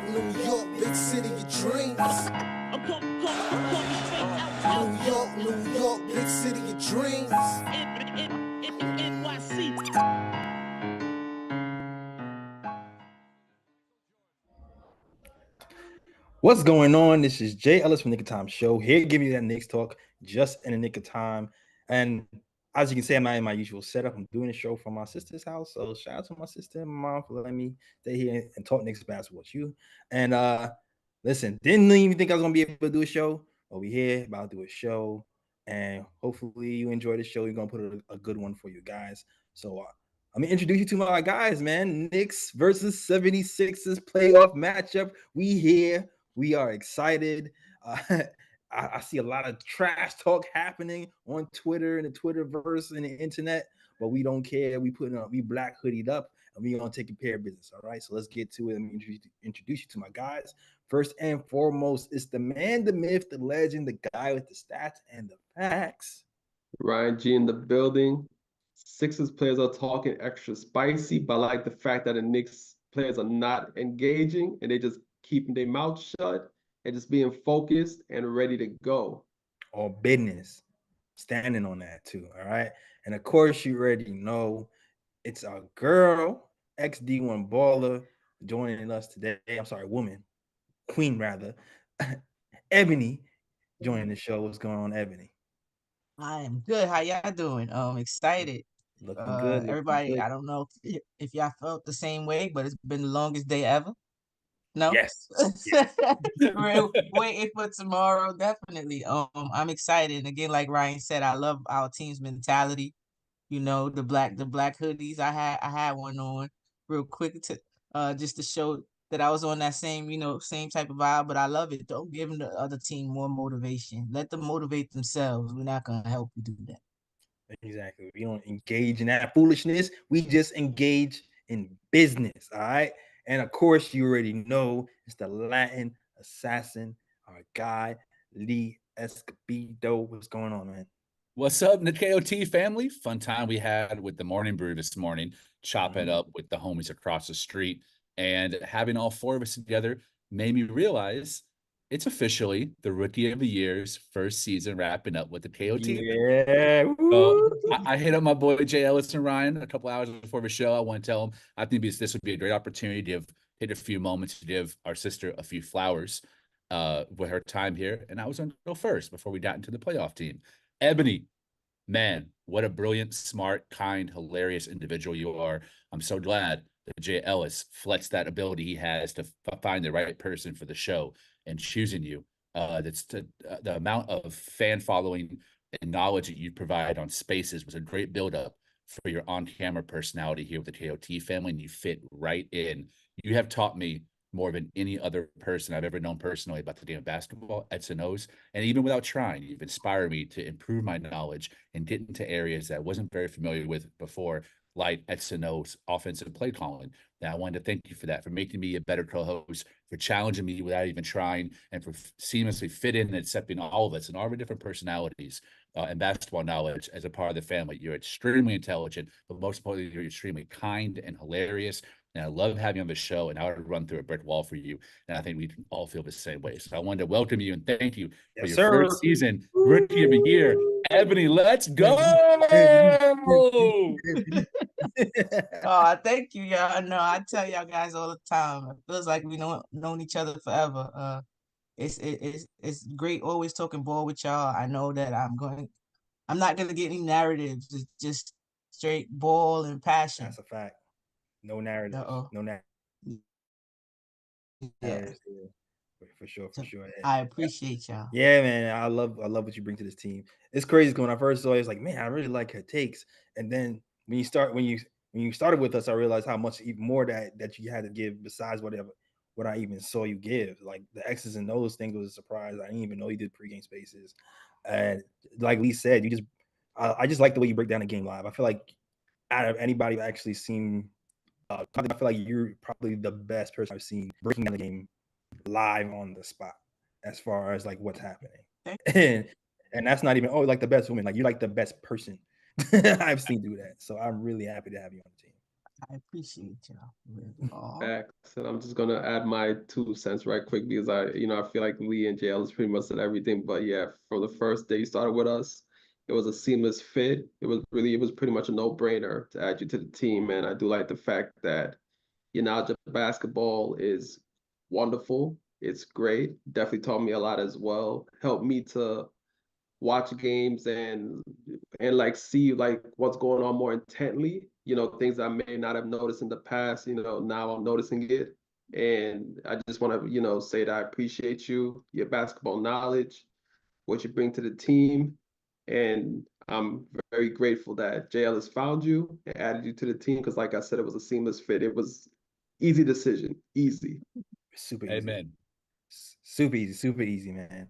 New York, big city of dreams. New York, big city of dreams. NYC. What's going on? This is Jay Ellis from Knick Of Time Show, here giving you that Knicks talk just in the nick of time. And as you can see, I'm not in my usual setup. I'm doing a show from my sister's house. So shout out to my sister and my mom for letting me stay here and talk Knicks basketball with you. And listen, didn't even think I was gonna be able to do a show, but we here about to do a show. And hopefully you enjoy the show. We're gonna put a good one for you guys. So let me introduce you to my guys, man. Knicks versus 76ers playoff matchup. We here. We are excited. I see a lot of trash talk happening on Twitter and the Twitterverse and the internet, but we don't care. We black hoodied up and we gonna take care of business. All right. So let's get to it. Let me introduce you to my guys. First and foremost, it's the man, the myth, the legend, the guy with the stats and the facts. Ryan G in the building. Sixers players are talking extra spicy, but I like the fact that the Knicks players are not engaging and they just keeping their mouth shut and just being focused and ready to go. All business. Standing on that too. All right. And of course, you already know it's our girl, XD1 baller, joining us today. I'm sorry, woman, queen rather. Ebony joining the show. What's going on, Ebony? I am good. How y'all doing? Excited. Looking good. Everybody, good. I don't know if y'all felt the same way, but it's been the longest day ever. No? Yes. We're waiting for tomorrow, definitely. I'm excited. And again, like Ryan said, I love our team's mentality. You know, the black hoodies. I had one on real quick to just to show that I was on that same type of vibe, but I love it. Don't give the other team more motivation. Let them motivate themselves. We're not gonna help you do that. Exactly. We don't engage in that foolishness. We just engage in business. All right. And of course, you already know it's the Latin assassin, our guy, Lee Escobedo. What's going on, man? What's up, Knick Of Time family? Fun time we had with the morning brew this morning, chopping up with the homies across the street. And having all four of us together made me realize it's officially the Rookie of the Year's first season wrapping up with the KOT. Yeah. So I hit up my boy Jay Ellis and Ryan a couple hours before the show. I want to tell him I think this would be a great opportunity to take a few moments to give our sister a few flowers with her time here. And I was going to go first before we got into the playoff team. Ebony, man, what a brilliant, smart, kind, hilarious individual you are. I'm so glad that Jay Ellis flexed that ability he has to find the right person for the show and choosing you. The amount of fan following and knowledge that you provide on Spaces was a great buildup for your on-camera personality here with the KOT family, and you fit right in. You have taught me more than any other person I've ever known personally about the game of basketball, X's and O's. And even without trying, you've inspired me to improve my knowledge and get into areas that I wasn't very familiar with before, like X's and O's offensive play calling. Now, I wanted to thank you for that, for making me a better co-host, for challenging me without even trying, and for seamlessly fit in and accepting all of us and all the different personalities and basketball knowledge as a part of the family. You're extremely intelligent, but most importantly, you're extremely kind and hilarious. And I love having you on the show, and I would run through a brick wall for you. And I think we all feel the same way. So I wanted to welcome you and thank you for your first season, Rookie of the Year. Ebony, let's go! Oh, thank you, y'all. No, I tell y'all guys all the time. It feels like we known each other forever. It's great always talking ball with y'all. I know that I'm not gonna get any narratives. It's just straight ball and passion. That's a fact. No narrative. No narrative. Yeah. For sure. I appreciate y'all. Yeah, man. I love what you bring to this team. It's crazy. When I first saw it, it's like, man, I really like her takes. And then when you started with us, I realized how much even more that you had to give besides what I even saw you give. Like the X's and O's thing was a surprise. I didn't even know you did pregame spaces. And like Lee said, I just like the way you break down the game live. I feel like out of anybody I've actually seen, I feel like you're probably the best person I've seen breaking down the game live on the spot as far as like what's happening. And that's not even like the best woman. Like you're like the best person I've seen do that. So I'm really happy to have you on the team. I appreciate y'all. Facts. And I'm just gonna add my 2 cents right quick because I feel like Lee and JL has pretty much said everything. But yeah, from the first day you started with us, it was a seamless fit. It was pretty much a no-brainer to add you to the team. And I do like the fact that your knowledge of basketball is wonderful. It's great. Definitely taught me a lot as well. Helped me to watch games and like see like what's going on more intently, things I may not have noticed in the past, now I'm noticing it. And I just want to, say that I appreciate you, your basketball knowledge, what you bring to the team. And I'm very grateful that JL has found you and added you to the team because, like I said, it was a seamless fit. It was easy decision, easy. Super easy. Amen. Super easy, man.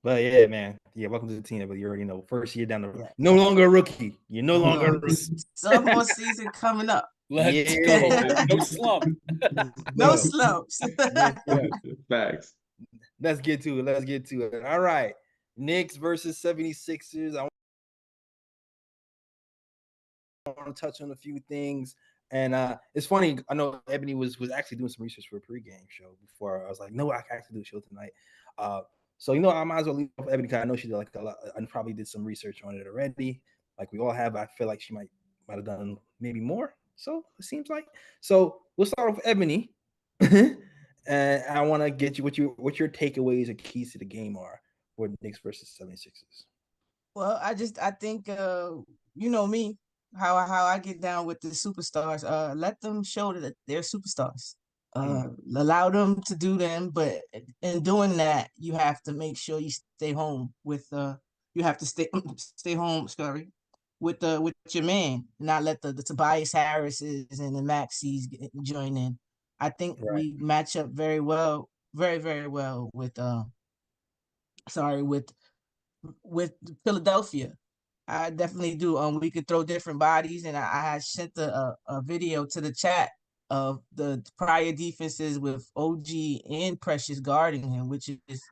But yeah, man. Yeah, welcome to the team. But you're, first year down the road. Yeah. No longer a rookie. You're no longer a rookie. Sophomore season coming up. Let's Yeah. go. No slump. No slumps. Facts. Let's get to it. All right. Knicks versus 76ers. I want to touch on a few things. And it's funny. I know Ebony was actually doing some research for a pregame show before. I was like, no, I can actually do a show tonight. So I might as well leave off Ebony because I know she did like a lot and probably did some research on it already, like we all have. I feel like she might have done maybe more. So it seems like. So we'll start with Ebony, and I want to get you what your takeaways or keys to the game are for the Knicks versus 76ers. Well, I think me, how I get down with the superstars. Let them show that they're superstars. Allow them to do them, but in doing that, you have to make sure you stay home with you have to stay home, sorry, with your man, not let the Tobias Harrises and the Maxis join in. I think we match up very well, very, very well with with Philadelphia. I definitely do. We could throw different bodies, and I had sent a video to the chat of the prior defenses with OG and Precious guarding him, which is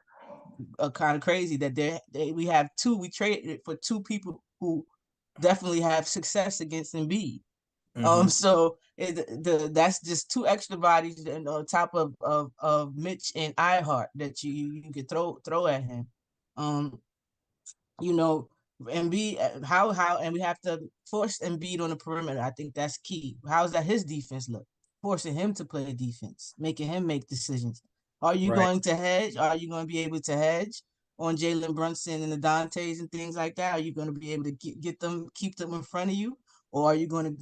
kind of crazy that we have two. We traded for two people who definitely have success against Embiid. So that's just two extra bodies and on top of Mitch and Ihart that you could throw at him. Embiid, how and we have to force Embiid on the perimeter. I think that's key. How's that his defense look? Forcing him to play defense, making him make decisions. Are you going to hedge? Are you going to be able to hedge on Jalen Brunson and the Dantes and things like that? Are you going to be able to get them, keep them in front of you, or are you going to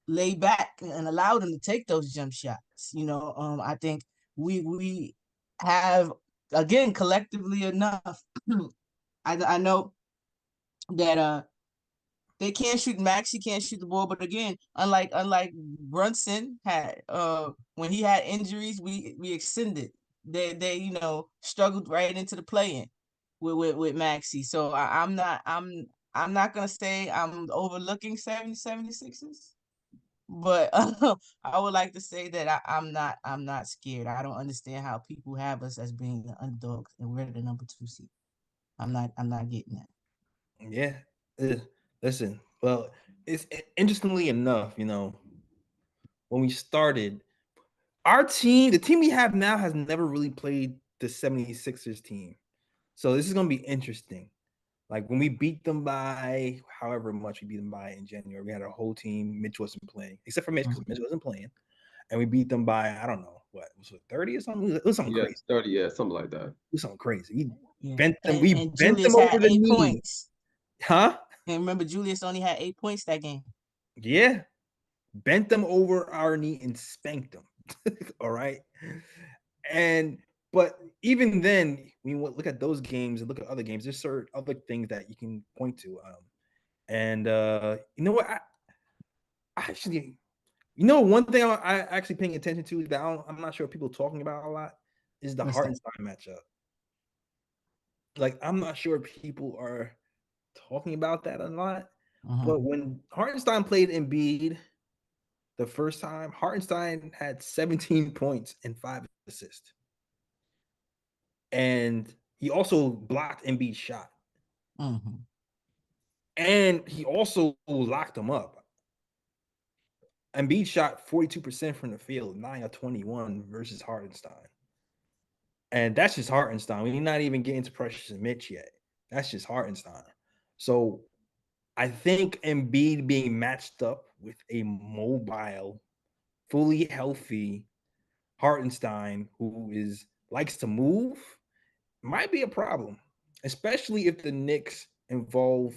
lay back and allow them to take those jump shots? I think we have, again, collectively enough. I know that they can't shoot. Maxey can't shoot the ball, but again, unlike Brunson had when he had injuries, we extended. They struggled right into the play-in with Maxey. So I'm not gonna say I'm overlooking 76ers, but I would like to say that I'm not scared. I don't understand how people have us as being the underdogs and we're the number 2 seed. I'm not getting that. Yeah. Listen, well, it's interestingly enough, when we started, our team, the team we have now, has never really played the 76ers team. So this is going to be interesting. Like when we beat them by however much we beat them by in January, we had our whole team. Mitch wasn't playing, except for Mitch, because Mitch wasn't playing. And we beat them by, I don't know, what was it, 30 or something? It was something crazy. 30, something like that. It was something crazy. We bent them. And Julius them had over the 8 knee. points. Huh? And remember, Julius only had 8 points that game. Yeah. Bent them over our knee and spanked them. All right. But even then, when you look at those games and look at other games, there's certain other things that you can point to. You know what? I actually, one thing I actually paying attention to that I'm not sure people talking about a lot is the Hartenstein matchup. Like, I'm not sure people are talking about that a lot. But when Hartenstein played Embiid the first time, Hartenstein had 17 points and 5 assists. And he also blocked Embiid's shot. And he also locked him up. Embiid shot 42% from the field, 9 of 21 versus Hartenstein. And that's just Hartenstein. We're not even getting to Precious and Mitch yet. That's just Hartenstein. So I think Embiid being matched up with a mobile, fully healthy Hartenstein who likes to move might be a problem, especially if the Knicks involve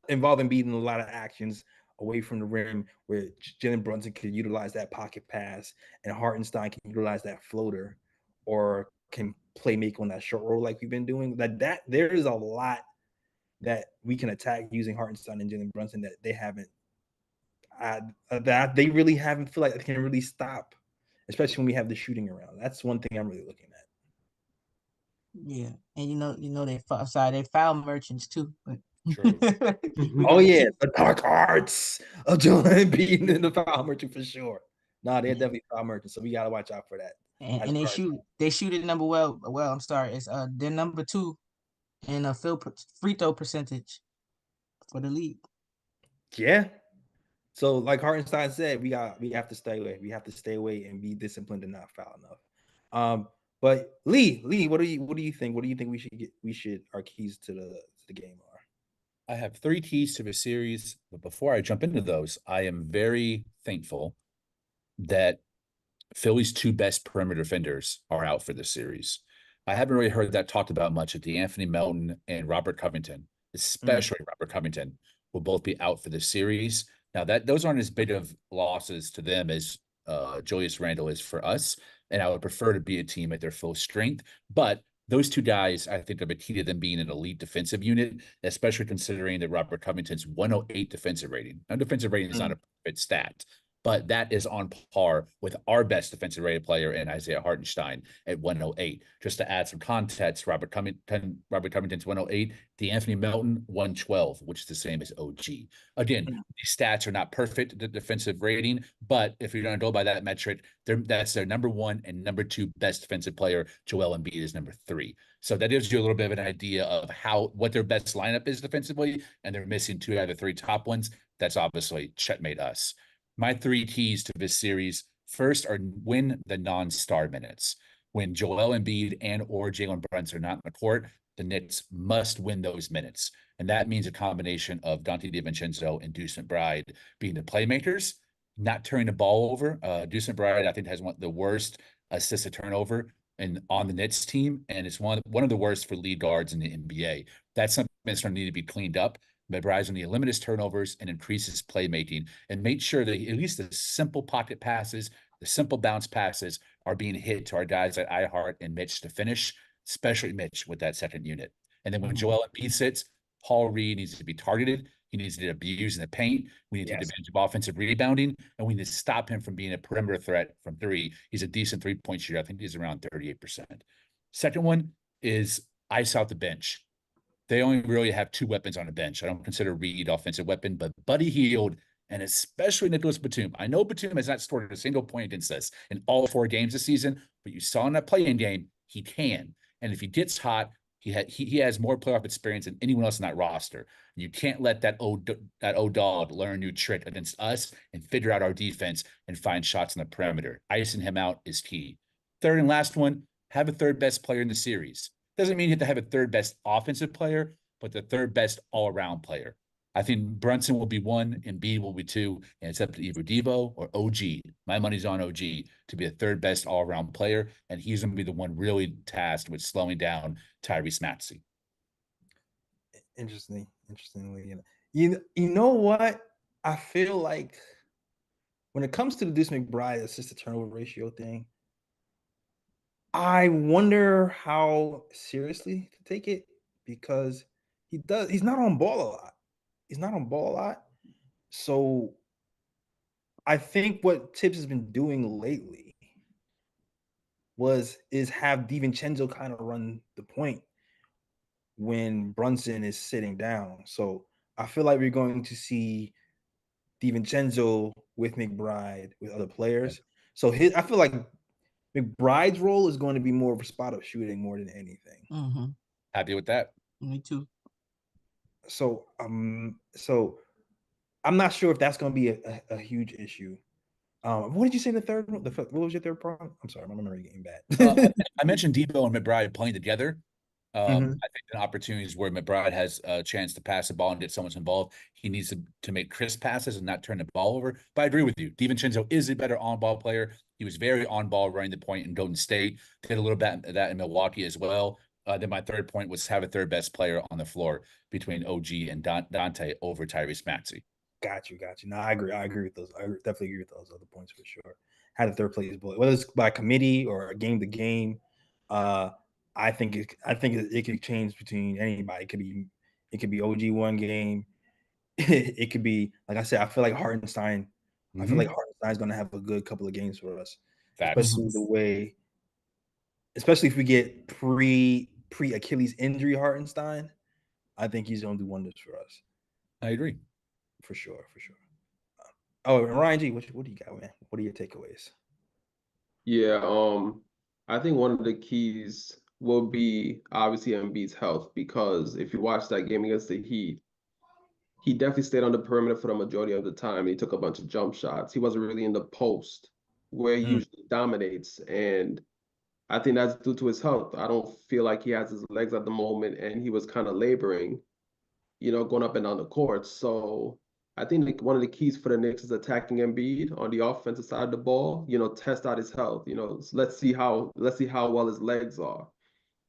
Embiid in a lot of actions away from the rim where Jalen Brunson can utilize that pocket pass and Hartenstein can utilize that floater or can play make on that short roll like we've been doing. That there is a lot that we can attack using Hartenstein and Jalen Brunson that they haven't that they really haven't feel like they can really stop, especially when we have the shooting around. That's one thing I'm really looking at. Yeah, and they foul merchants too. But True. Oh yeah, the dark arts of Joel Embiid and the foul merchant for sure. No, they're definitely foul merchants, so we gotta watch out for that. and they shoot it number well. I'm sorry, it's they're number 2 in a free throw percentage for the league. Yeah. So like Hartenstein said, we have to stay away. We have to stay away and be disciplined and not foul enough. But Lee, what do you think? What do you think we should our keys to the game are? I have 3 keys to the series, but before I jump into those, I am very thankful that Philly's 2 best perimeter defenders are out for this series. I haven't really heard that talked about much. At the Anthony Melton and Robert Covington, especially Robert Covington, will both be out for the series. Now those aren't as big of losses to them as Julius Randle is for us, and I would prefer to be a team at their full strength. But those 2 guys, I think, are the key to them being an elite defensive unit, especially considering that Robert Covington's 108 defensive rating. Now, defensive rating is not a perfect stat, but that is on par with our best defensive rated player in Isaiah Hartenstein at 108. Just to add some context, Robert Covington's 108, Anthony Melton 112, which is the same as OG. Again, these stats are not perfect, the defensive rating, but if you're going to go by that metric, that's their number 1 and number 2 best defensive player. Joel Embiid is number 3. So that gives you a little bit of an idea of what their best lineup is defensively, and they're missing 2 out of the 3 top ones. That's obviously checkmate us. My 3 keys to this series, first, are win the non-star minutes. When Joel Embiid and or Jalen Brunson are not in the court, the Knicks must win those minutes. And that means a combination of Dante DiVincenzo and Deuce McBride being the playmakers, not turning the ball over. Deuce McBride, I think, has one of the worst assist to turnover on the Knicks team, and it's one of the worst for lead guards in the NBA. That's something that's going to need to be cleaned up. McBride's going to limit his turnovers and increase his playmaking, and make sure that at least the simple pocket passes, the simple bounce passes are being hit to our guys like Ihart and Mitch to finish, especially Mitch with that second unit. And then when Joel Embiid sits, Paul Reed needs to be targeted. He needs to get abused in the paint. We need to take advantage of offensive rebounding, and we need to stop him from being a perimeter threat from 3. He's a decent 3-point shooter. I think he's around 38%. Second one is ice out the bench. They only really have 2 weapons on the bench. I don't consider Reed offensive weapon, but Buddy Hield and especially Nicholas Batum. I know Batum has not scored a single point against us in all 4 games this season, but you saw in that play-in game, he can. And if he gets hot, he has more playoff experience than anyone else in that roster. You can't let that old dog learn a new trick against us and figure out our defense and find shots on the perimeter. Icing him out is key. Third and last one, have a third best player in the series. Doesn't mean you have to have a third best offensive player, but the third best all-around player. I think Brunson will be 1 and Embiid will be 2, and it's up to either Devo or OG. My money's on OG to be a third best all-around player, and he's going to be the one really tasked with slowing down Tyrese Maxey. Interestingly, you know what? I feel like when it comes to the Deuce McBride assist to turnover ratio thing, I wonder how seriously to take it, because he's not on ball a lot. He's not on ball a lot. So I think what Tibbs has been doing lately is have DiVincenzo kind of run the point when Brunson is sitting down. So I feel like we're going to see DiVincenzo with McBride with other players. So I feel like McBride's role is going to be more of a spot up shooting more than anything. Happy with that? Me too. So I'm not sure if that's going to be a huge issue. What did you say in the third one? What was your third problem? I'm sorry, my memory getting bad. I mentioned Debo and McBride playing together. Mhm. I think the opportunities where McBride has a chance to pass the ball and get someone involved, he needs to make crisp passes and not turn the ball over. But I agree with you. DiVincenzo is a better on-ball player. He was very on-ball running the point in Golden State. Did a little bit of that in Milwaukee as well. Then my third point was have a third best player on the floor between OG and Dante over Tyrese Maxey. Got you. No, I agree with those. I definitely agree with those other points for sure. Had a third place bullet, whether it's by committee or a game to game. I think it could change between anybody. It could be OG one game. It could be, like I said, I feel like Hartenstein. I feel like Hartenstein's going to have a good couple of games for us, Facts. especially if we get pre Achilles injury Hartenstein. I think he's going to do wonders for us. I agree. For sure. Oh, and Ryan G, what do you got, man? What are your takeaways? Yeah, I think one of the keys will be obviously Embiid's health, because if you watch that game against the Heat, he definitely stayed on the perimeter for the majority of the time. He took a bunch of jump shots. He wasn't really in the post where he usually dominates, and I think that's due to his health. I don't feel like he has his legs at the moment, and he was kind of laboring, going up and down the court. So I think like one of the keys for the Knicks is attacking Embiid on the offensive side of the ball. Test out his health. So let's see how well his legs are.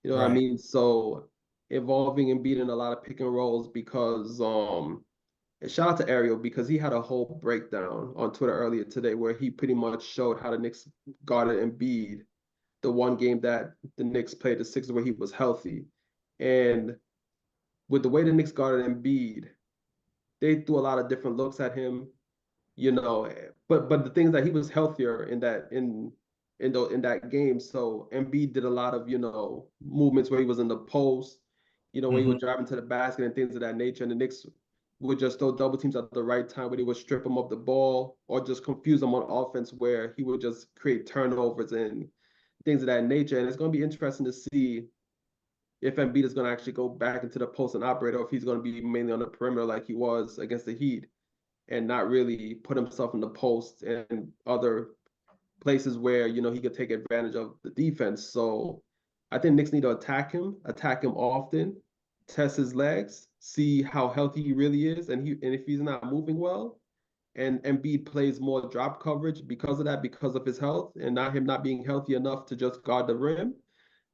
You know what I mean? So involving Embiid in a lot of pick and rolls, because and shout out to Ariel, because he had a whole breakdown on Twitter earlier today where he pretty much showed how the Knicks guarded Embiid the one game that the Knicks played the Sixers where he was healthy. And with the way the Knicks guarded Embiid, they threw a lot of different looks at him, but the thing is that he was healthier in that game. So Embiid did a lot of, movements where he was in the post, where he was driving to the basket and things of that nature. And the Knicks would just throw double teams at the right time where they would strip him of the ball or just confuse him on offense, where he would just create turnovers and things of that nature. And it's going to be interesting to see if Embiid is going to actually go back into the post and operate, or if he's going to be mainly on the perimeter like he was against the Heat and not really put himself in the post and other places where, he could take advantage of the defense. So I think Knicks need to attack him often, test his legs, see how healthy he really is. And if he's not moving well, and Embiid plays more drop coverage because of that, because of his health, and not being healthy enough to just guard the rim,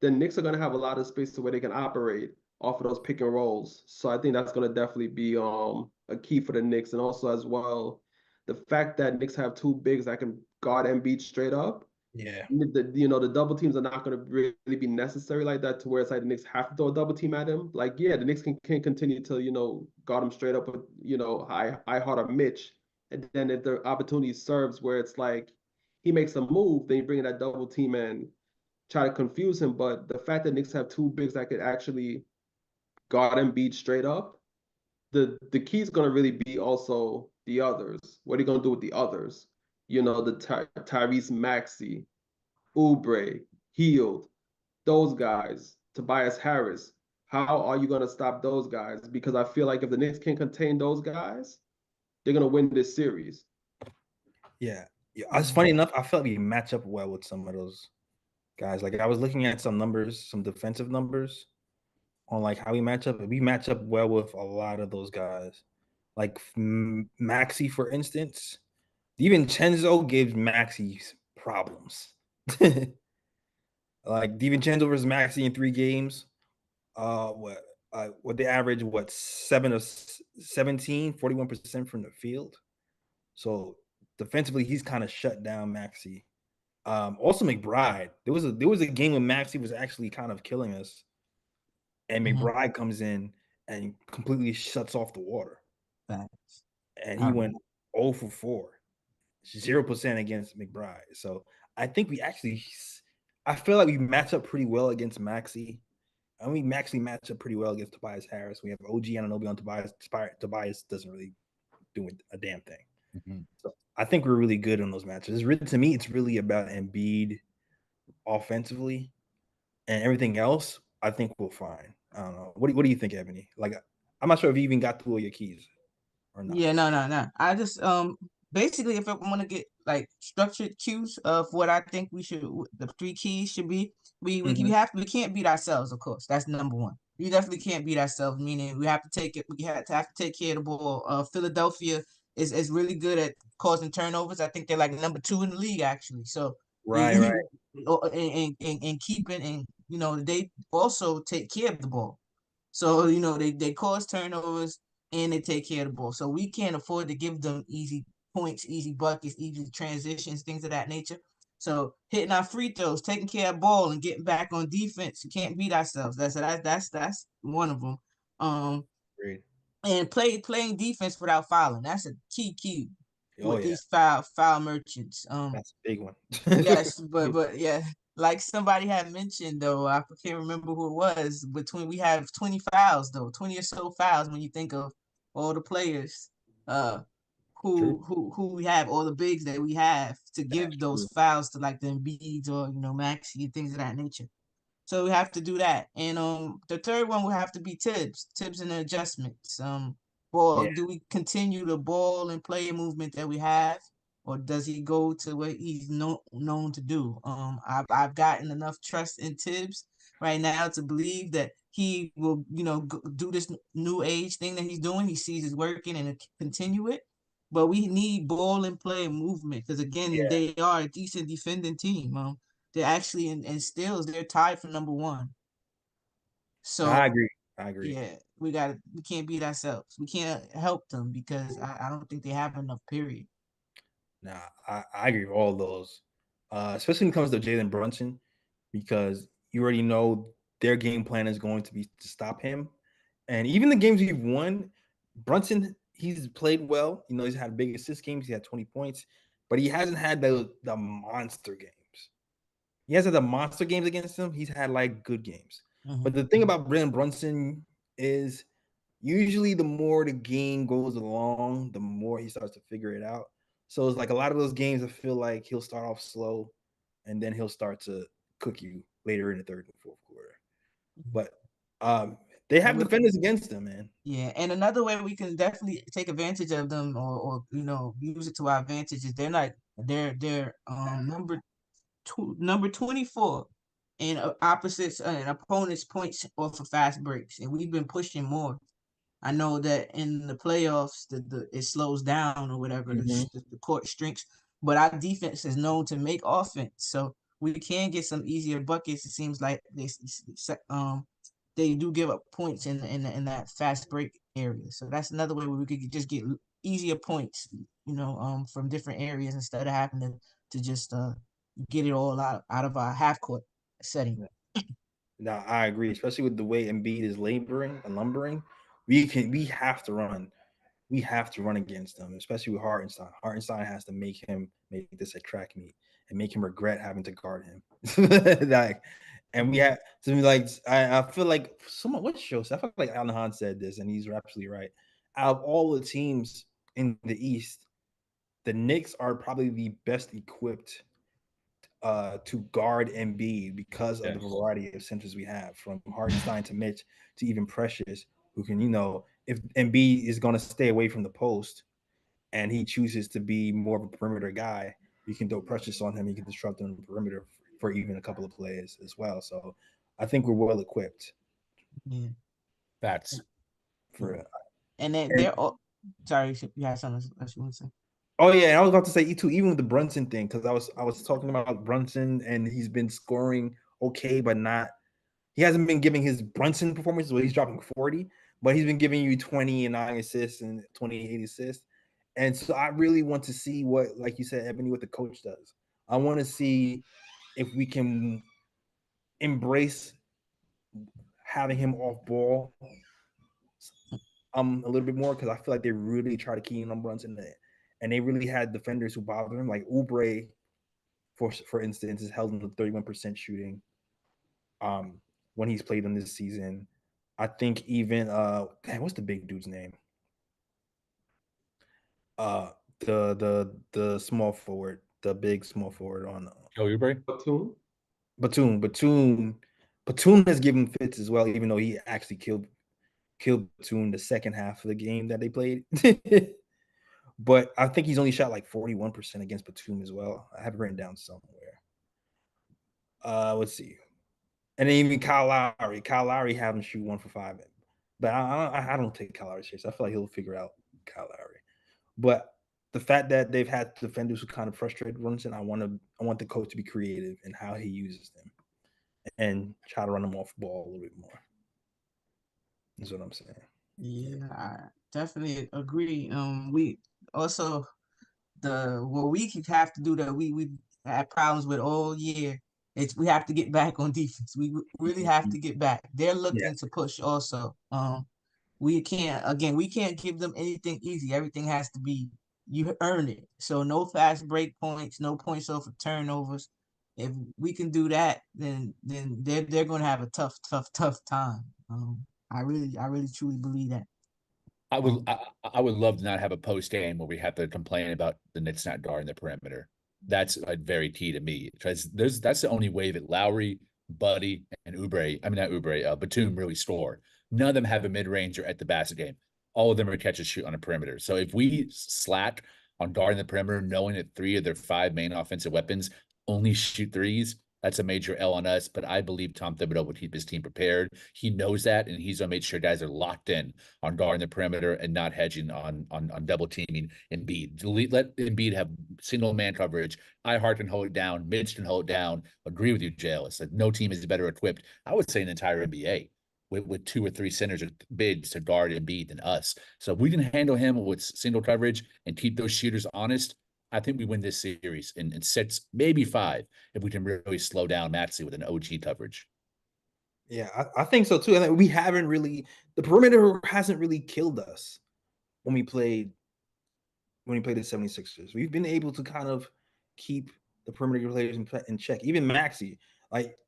then Knicks are going to have a lot of space to where they can operate off of those pick and rolls. So I think that's going to definitely be a key for the Knicks. And also as well, the fact that Knicks have two bigs that can guard Embiid straight up. Yeah. The double teams are not going to really be necessary like that, to where it's like the Knicks have to throw a double team at him. Like, yeah, the Knicks can continue to, guard him straight up with, Ihart or Mitch. And then if the opportunity serves where it's like he makes a move, then you bring in that double team and try to confuse him. But the fact that Knicks have two bigs that could actually guard Embiid straight up, the key is going to really be also the others. What are you going to do with the others? The Tyrese Maxey, Oubre, Hield, those guys, Tobias Harris. How are you going to stop those guys? Because I feel like if the Knicks can contain those guys, they're going to win this series. Yeah. It's funny enough, I felt we match up well with some of those guys. Like I was looking at some numbers, some defensive numbers on like how we match up. We match up well with a lot of those guys. Like Maxi, for instance, DiVincenzo gives Maxi problems. Like DiVincenzo versus Maxi in 3 games. What they average, 7 of 17, 41% from the field. So defensively, he's kind of shut down Maxi. Also McBride. There was a game when Maxi was actually kind of killing us, and McBride comes in and completely shuts off the water. Thanks. And he went 0 for 4, 0% against McBride. So I think I feel like we match up pretty well against Maxi. And we actually match up pretty well against Tobias Harris. We have OG Anunoby on Tobias. Tobias doesn't really do a damn thing. So I think we're really good on those matches. To me, it's really about Embiid offensively, and everything else, I think we're fine. I don't know. What do you think, Ebony? Like, I'm not sure if you even got through all your keys. or not? Yeah, no. I just basically if I want to get like structured cues of what I think the three keys should be, we can't beat ourselves, of course. That's number one. We definitely can't beat ourselves, meaning we have to take it, we have to take care of the ball. Philadelphia is really good at causing turnovers. I think they're like number 2 in the league actually. So Right, right. and keeping and they also take care of the ball. So, they cause turnovers and they take care of the ball. So we can't afford to give them easy points, easy buckets, easy transitions, things of that nature. So hitting our free throws, taking care of the ball, and getting back on defense, we can't beat ourselves. That's one of them. Great. And playing defense without fouling. That's a key Oh with yeah, these foul merchants. that's a big one. Yes, but yeah, like somebody had mentioned though, I can't remember who it was. We have 20 fouls though, 20 or so fouls when you think of all the players, uh, True. who we have, all the bigs that we have to That's give those true. fouls to like the Embiids or Maxey and things of that nature. So we have to do that. And the third one will have to be Tibbs and the adjustments. Yeah. Do we continue the ball and play movement that we have, or does he go to what he's known to do? I've gotten enough trust in Tibbs right now to believe that he will, do this new age thing that he's doing. He sees it's working and continue it. But we need ball and play and movement because again, Yeah. they are a decent defending team. They're actually in steals, they're tied for number one. I So agree. I agree. yeah, we can't beat ourselves. We can't help them because I don't think they have enough, period. Nah, I agree with all those. Especially when it comes to Jalen Brunson, because you already know their game plan is going to be to stop him. And even the games we've won, Brunson, he's played well. He's had big assist games. He had 20 points, but he hasn't had the monster games. He has had the monster games against him. He's had like good games. But the thing about Jalen Brunson is usually the more the game goes along, the more he starts to figure it out. So it's like a lot of those games, I feel like he'll start off slow and then he'll start to cook you later in the third and fourth quarter. But they have defenders against them, man. Yeah, and another way we can definitely take advantage of them or use it to our advantage is they're number 24 in opposites and opponents points off of fast breaks, and we've been pushing more. I know that in the playoffs, it slows down or whatever, Mhm. the court shrinks, but our defense is known to make offense, so we can get some easier buckets. It seems like they do give up points in that fast break area, so that's another way where we could just get easier points, from different areas instead of having to just get it all out of our half court setting. No, I agree, especially with the way Embiid is lumbering. We have to run. We have to run against them, especially with Hartenstein. Hartenstein has to make him make this a track meet and make him regret having to guard him. And we have to be like, I feel like someone, what show? I feel like Alan Hahn said this, and he's absolutely right. Out of all the teams in the East, the Knicks are probably the best equipped to guard Embiid because of the variety of centers we have, from Hartenstein to Mitch to even Precious, who can, if Embiid is going to stay away from the post and he chooses to be more of a perimeter guy, you can throw Precious on him. You can disrupt him on the perimeter for even a couple of plays as well. So I think we're well equipped. Yeah. That's for. And then they're all. Sorry, you had something else you want to say? Oh yeah, and I was about to say too, even with the Brunson thing, because I was talking about Brunson and he's been scoring okay, but not. He hasn't been giving his Brunson performances where he's dropping 40, but he's been giving you 20 and 9 assists and 28 assists. And so I really want to see what, like you said, Ebony, what the coach does. I want to see if we can embrace having him off ball a little bit more, because I feel like they really try to key in on Brunson there. And they really had defenders who bothered him, like Oubre, for instance, is held in the 31% shooting when he's played them this season. I think even what's the big dude's name? The small forward, the big small forward on Joe Oubre. Batum has given fits as well, even though he actually killed killed Batum the second half of the game that they played. But I think he's only shot like 41% against Batum as well. I have it written down somewhere. Let's see. And then even Kyle Lowry. Kyle Lowry had him shoot 1 for 5. But I don't take Kyle Lowry serious. I feel like he'll figure out Kyle Lowry. But the fact that they've had defenders who kind of frustrated Brunson, I want the coach to be creative in how he uses them and try to run them off the ball a little bit more. That's what I'm saying. Yeah, I definitely agree. We also what we have to do that we had problems with all year. We have to get back on defense. We really have to get back. They're looking to push also. We can't give them anything easy. Everything has to be you earn it. So no fast break points, no points off of turnovers. If we can do that, then they're going to have a tough time. I really truly believe that. I would love to not have a post game where we have to complain about the Knicks not guarding the perimeter. That's very key to me because that's the only way that Lowry, Buddy, and Batum really score. None of them have a mid ranger at the basket game. All of them are catch and shoot on a perimeter. So if we slack on guarding the perimeter, knowing that 3 of their 5 main offensive weapons only shoot threes, that's a major L on us, but I believe Tom Thibodeau would keep his team prepared. He knows that, and he's going to make sure guys are locked in on guarding the perimeter and not hedging on double teaming Embiid. Let Embiid have single man coverage. I can hold it down. Mitch can hold it down. Agree with you, Jails. That no team is better equipped, I would say, in the entire NBA with 2 or 3 centers or bigs to guard Embiid than us. So if we can handle him with single coverage and keep those shooters honest, I think we win this series in 6, maybe 5, if we can really slow down Maxey with an OG coverage. Yeah, I think so too. And we haven't really, the perimeter hasn't really killed us when we played the 76ers. We've been able to kind of keep the perimeter players in check. Even Maxey, like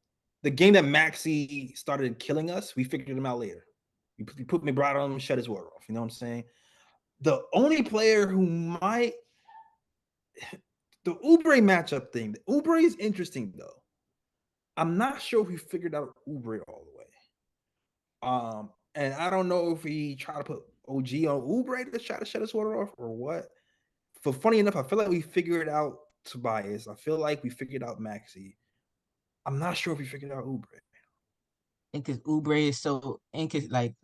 the game that Maxey started killing us, we figured him out later. We put McBride on him and shut his water off. You know what I'm saying? The only player who might the Oubre matchup thing. The Oubre is interesting though. I'm not sure if we figured out Oubre all the way. And I don't know if we try to put OG on Oubre to try to shut his water off or what. But funny enough, I feel like we figured out Tobias. I feel like we figured out Maxey. I'm not sure if we figured out Oubre. And because Oubre is so like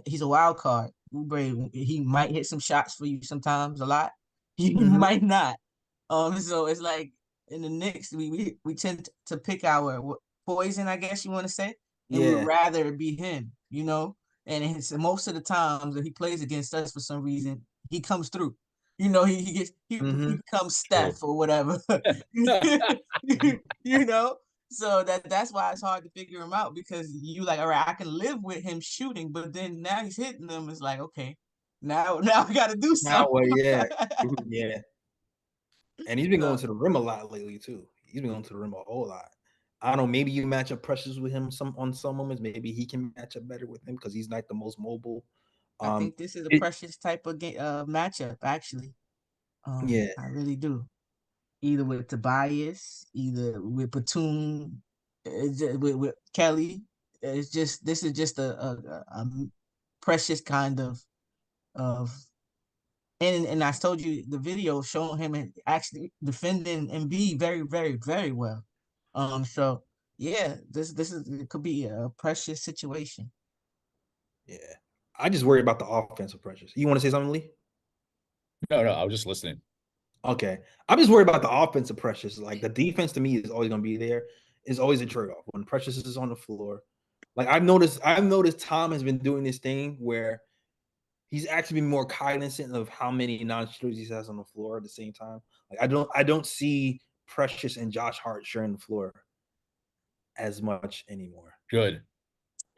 he's a wild card. Oubre, he might hit some shots for you sometimes, a lot. He might not. So it's like in the Knicks, we tend to pick our poison, I guess you want to say, and we'd rather it be him, you know. And it's most of the times that he plays against us for some reason, he comes through. You know, he becomes Steph or whatever. You know. So that's why it's hard to figure him out because you like, all right, I can live with him shooting, but then now he's hitting them. It's like, okay, now I got to do something. Yeah. And he's been going to the rim a lot lately too. He's been going to the rim a whole lot. I don't know. Maybe you match up Precious with him on some moments. Maybe he can match up better with him because he's not the most mobile. I think this is a Precious type of matchup, actually. I really do. Either with Tobias, either with Batum, with Kelly. This is just a Precious kind of and I told you the video showing him actually defending Embiid very, very, very well. So yeah, it could be a Precious situation. Yeah, I just worry about the offensive Precious. You want to say something, Lee? No, I was just listening. Okay, I'm just worried about the offensive Precious. Like the defense to me is always going to be there. It's always a trade-off when Precious is on the floor. Like I've noticed Tom has been doing this thing where he's actually been more cognizant of how many non-shooters he has on the floor at the same time. Like I don't see Precious and Josh Hart sharing the floor as much anymore. Good.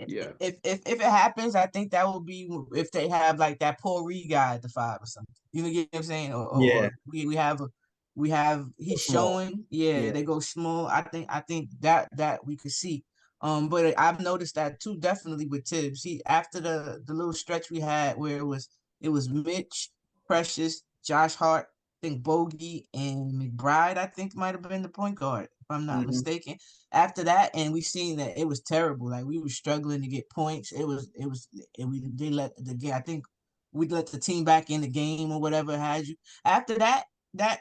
Yeah. If it happens, I think that will be if they have like that Paul Reed guy at the 5 or something. You know what I'm saying? Or we have he's showing. They go small. I think that we could see. But I've noticed that too, definitely with Tibbs. After the little stretch we had where it was Mitch, Precious, Josh Hart, I think Bogey and McBride, I think might have been the point guard. I'm not mistaken. After that, and we seen that it was terrible. Like we were struggling to get points. And they let the game. I think we let the team back in the game or whatever had you. After that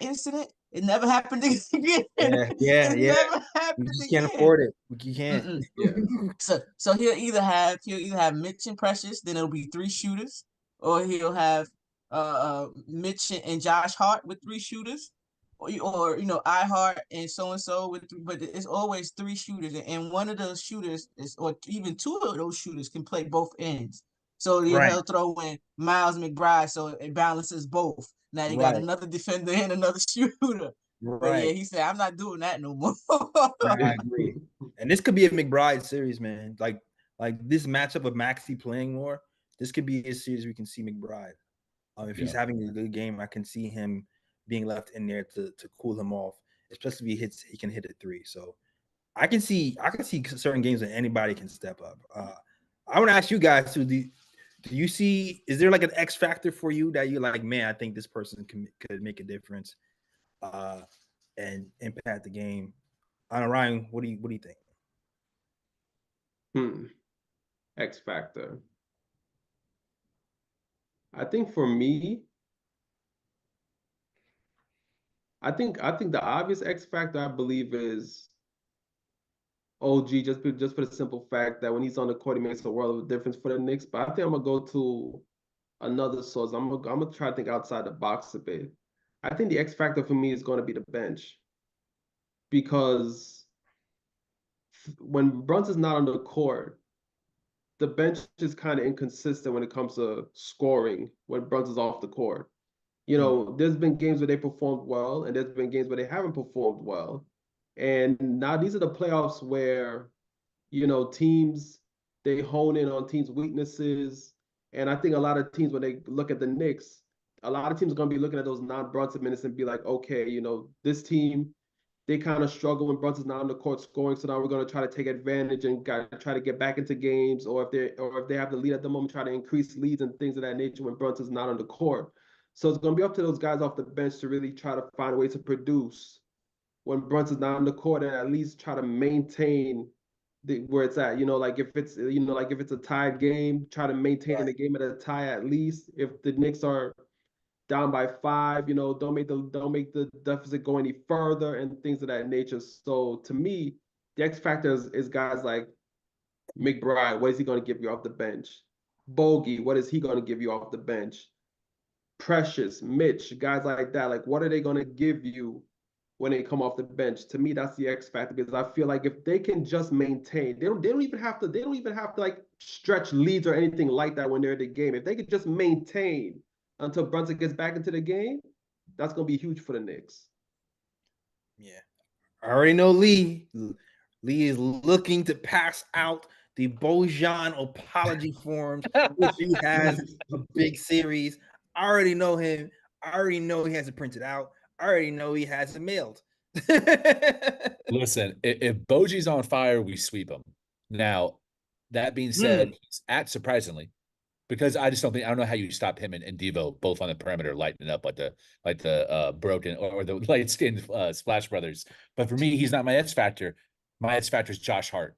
incident, it never happened again. Yeah. It never You happened just can't again. afford it. You can't. Mm-mm. Yeah. So he'll either have Mitch and Precious, then it'll be 3 shooters, or he'll have Mitch and Josh Hart with 3 shooters, or I Hart and so with but it's always 3 shooters, and one of those shooters is, or even 2 of those shooters can play both ends. So Right. he'll throw in Miles McBride, so it balances both. Now you got Right. another defender and another shooter. But yeah, Right. he said, I'm not doing that no more. I agree. And this could be a McBride series, man. Like this matchup of Maxey playing more. This could be a series we can see McBride. If he's having a good game, I can see him being left in there to cool him off, especially if he can hit a 3. So I can see certain games that anybody can step up. I want to ask you guys too. Do you see? Is there like an X factor for you that you're like, man, I think this person could make a difference, and impact the game? I don't know, Ryan. What do you think? X factor. I think for me, I think the obvious X factor I believe is OG, just for the simple fact that when he's on the court, he makes a world of a difference for the Knicks. But I think I'm gonna go to another source. I'm gonna try to think outside the box a bit. I think the X factor for me is going to be the bench, because when Brunson's not on the court, the bench is kind of inconsistent when it comes to scoring when Brunson's off the court. There's been games where they performed well, and there's been games where they haven't performed well. And now these are the playoffs where, teams, they hone in on teams' weaknesses. And I think a lot of teams, when they look at the Knicks, a lot of teams are going to be looking at those non-Brunson minutes and be like, okay, this team, they kind of struggle when Brunson's not on the court scoring. So now we're going to try to take advantage and try to get back into games, or if they have the lead at the moment, try to increase leads and things of that nature when Brunson's not on the court. So it's going to be up to those guys off the bench to really try to find a way to produce when Brunson's not on the court, and at least try to maintain where it's at. Like if it's a tied game, try to maintain the game at a tie at least. If the Knicks are down by 5, don't make the deficit go any further and things of that nature. So to me, the X factor is guys like McBride. What is he going to give you off the bench? Bogey, what is he going to give you off the bench? Precious, Mitch, guys like that. Like, what are they going to give you when they come off the bench? To me, that's the X factor, because I feel like if they can just maintain, they don't even have to like stretch leads or anything like that when they're in the game. If they could just maintain until Brunson gets back into the game, that's going to be huge for the Knicks. Yeah. I already know Lee. Lee is looking to pass out the Bojan apology forms if he has a big series. I already know him. I already know he has it printed out. I already know he has it mailed. Listen, if Boji's on fire, we sweep him. Now, that being said, he's surprisingly, because I don't know how you stop him and Devo both on the perimeter lighting up like the broken or the light-skinned Splash Brothers. But for me, he's not my X factor. My X factor is Josh Hart.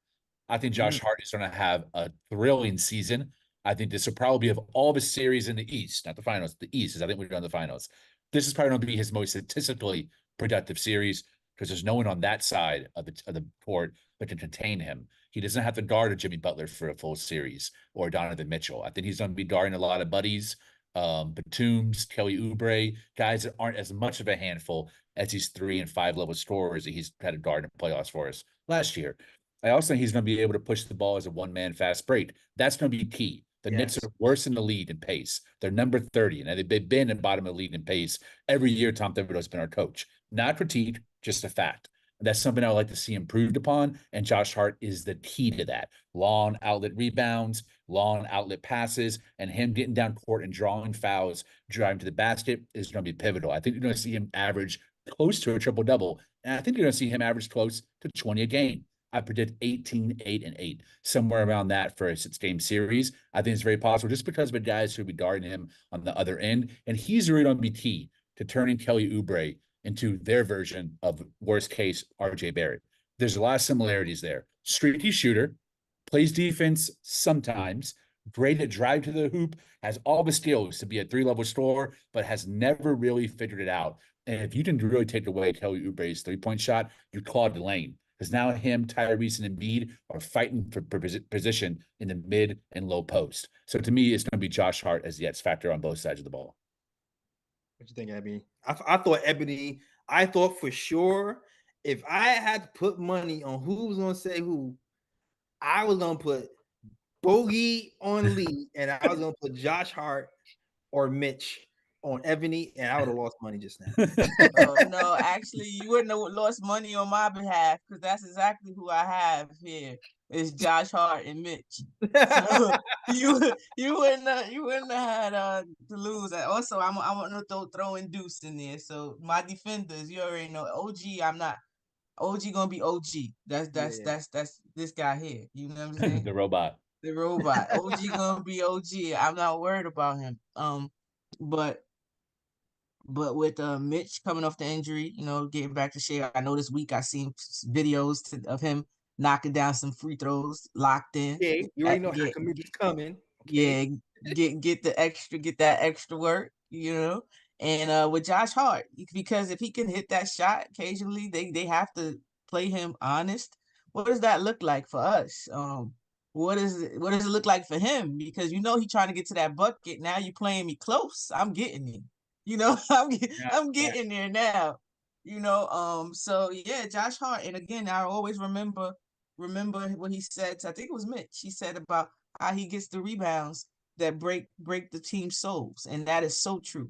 I think Josh Hart is going to have a thrilling season. I think this will probably be, of all the series in the East, not the finals, the East, because I think we're done the finals. This is probably going to be his most statistically productive series, because there's no one on that side of the court that can contain him. He doesn't have to guard a Jimmy Butler for a full series, or Donovan Mitchell. I think he's going to be guarding a lot of buddies, Batums, Kelly Oubre, guys that aren't as much of a handful as these 3 and 5 level scorers that he's had to guard in playoffs for us last year. I also think he's going to be able to push the ball as a one-man fast break. That's going to be key. The Knicks are worse in the league in pace. They're number 30, and they've been in bottom of the league in pace every year. Tom Thibodeau's been our coach. Not critique, just a fact. That's something I would like to see improved upon, and Josh Hart is the key to that. Long outlet rebounds, long outlet passes, and him getting down court and drawing fouls, driving to the basket is going to be pivotal. I think you're going to see him average close to a triple-double, and I think you're going to see him average close to 20 a game. I predict 18, 8, and 8, somewhere around that for a 6-game series. I think it's very possible, just because of the guys who will be guarding him on the other end. And he's really going to be key to turning Kelly Oubre into their version of worst case RJ Barrett. There's a lot of similarities there. Streaky shooter, plays defense sometimes, great at drive to the hoop, has all the skills to be a three-level scorer, but has never really figured it out. And if you didn't really take away Kelly Oubre's three-point shot, you clogged the lane. Because now him, Tyrese, and Embiid are fighting for position in the mid and low post. So to me, it's going to be Josh Hart as the X factor on both sides of the ball. What you think, Ebony? I thought Ebony. I thought for sure if I had to put money on who was going to say who, I was going to put Bogey on Lee, and I was going to put Josh Hart or Mitch on Ebony, and I would have lost money just now. No, actually, you wouldn't have lost money on my behalf because that's exactly who I have here. It's Josh Hart and Mitch. So you wouldn't have had to lose. Also, I want to throw in Deuce in there. So my defenders, you already know. OG, I'm not. OG gonna be OG. That's this guy here. You know what I'm saying? The robot. The robot. OG gonna be OG. I'm not worried about him. But with Mitch coming off the injury, getting back to shape. I know this week I seen videos of him knocking down some free throws, locked in. Okay, you already know how is coming. Okay. Yeah, get that extra work, And with Josh Hart, because if he can hit that shot occasionally, they have to play him honest. What does that look like for us? What does it look like for him? Because he's trying to get to that bucket. Now you're playing me close. I'm getting him. I'm getting there now. So yeah, Josh Hart. And again, I always remember what he said. I think it was Mitch. He said about how he gets the rebounds that break the team's souls, and that is so true.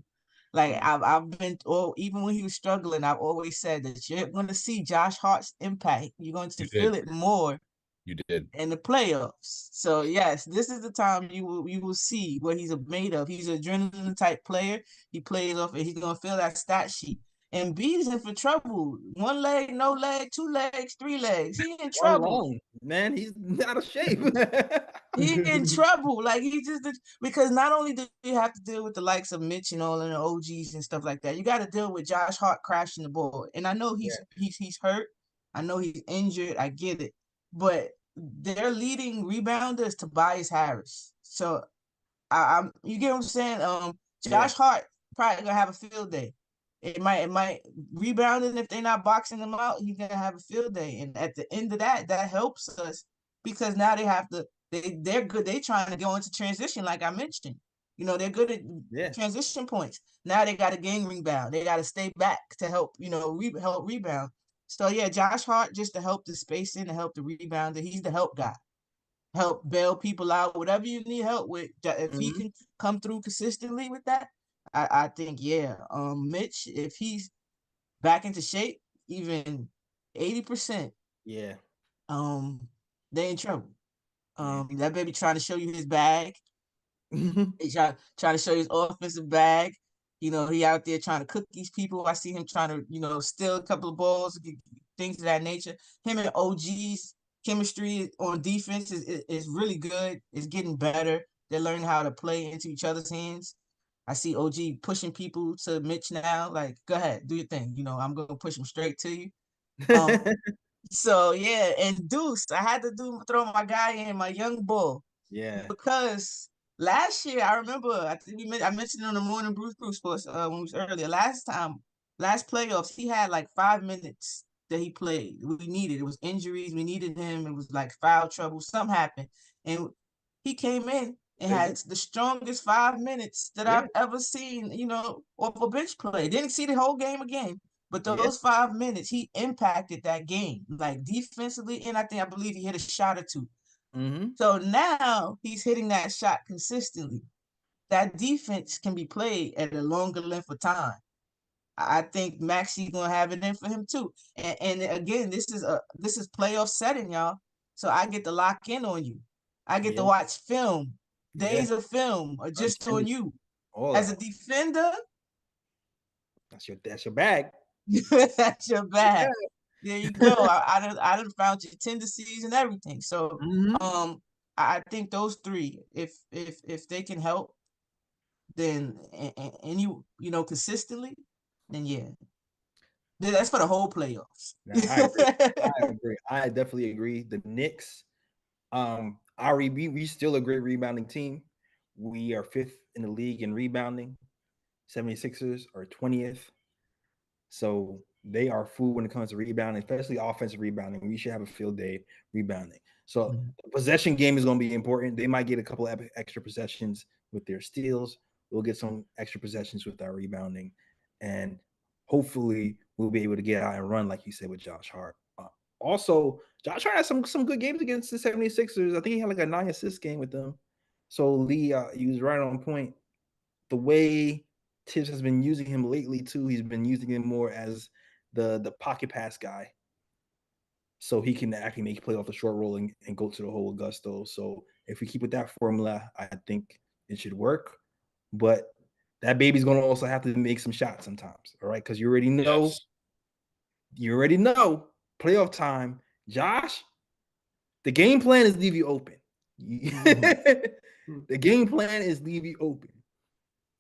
Like I've been, even when he was struggling, I've always said that you're going to see Josh Hart's impact. You're going to feel it more. You did in the playoffs. So yes, this is the time you will see what he's made of. He's an adrenaline type player. He plays off, and he's gonna feel that stat sheet. And B's in for trouble. One leg, no leg, two legs, three legs. He in trouble. Man, he's out of shape. He in trouble. Like because not only do you have to deal with the likes of Mitch and all and the OGs and stuff like that, you got to deal with Josh Hart crashing the ball. And I know he's hurt. I know he's injured. I get it. But their leading rebounder is Tobias Harris. So you get what I'm saying? Josh Hart probably gonna have a field day. It might rebounding if they're not boxing him out, he's gonna have a field day. And at the end of that helps us because now they're good. They're trying to go into transition, like I mentioned. They're good at transition points. Now they got to gang rebound. They got to stay back to help, help rebound. So yeah, Josh Hart just to help the spacing, to help the rebounder. He's the help guy. Help bail people out, whatever you need help with. If he can come through consistently with that, I think Mitch, if he's back into shape, even 80%, they in trouble. That baby trying to show you his bag. He's trying to show you his offensive bag. He out there trying to cook these people. I see him trying to, steal a couple of balls, things of that nature. Him and OG's chemistry on defense is really good. It's getting better. They're learning how to play into each other's hands. I see OG pushing people to Mitch now. Like, go ahead, do your thing. I'm going to push him straight to you. So, yeah, and Deuce, I had to throw my guy in, my young bull. Yeah. Because last year, I remember, I mentioned it on the Morning Bruce Sports when we was earlier. Last playoffs, he had like 5 minutes that he played. We needed. It was injuries. We needed him. It was like foul trouble. Something happened. And he came in and had the strongest 5 minutes that I've ever seen, off a bench play. Didn't see the whole game again. But those 5 minutes, he impacted that game, like defensively, and I believe he hit a shot or two. So now he's hitting that shot consistently. That defense can be played at a longer length of time. I think Maxey's gonna have it in for him too. And again, this is playoff setting, y'all. So I get to lock in on you. I get to watch film. Days of film are just on you. As a defender, that's your bag. That's your bag. There you go. I done found your tendencies and everything. So I think those three, if they can help, then and you consistently, then yeah. That's for the whole playoffs. Nah, I agree. I agree. I definitely agree. The Knicks, we still a great rebounding team. We are 5th in the league in rebounding. 76ers are 20th. So they are food when it comes to rebounding, especially offensive rebounding. We should have a field day rebounding. So the possession game is going to be important. They might get a couple of extra possessions with their steals. We'll get some extra possessions with our rebounding. And hopefully we'll be able to get out and run, like you said, with Josh Hart. Also, Josh Hart had some good games against the 76ers. I think he had like a 9-assist game with them. So Lee, he was right on point. The way Tibbs has been using him lately too, he's been using him more as the pocket pass guy, so he can actually make play off the short roll and go to the hole with gusto. So if we keep with that formula, I think it should work. But that baby's going to also have to make some shots sometimes, all right? Because you already know, playoff time. Josh, the game plan is leave you open. The game plan is leave you open.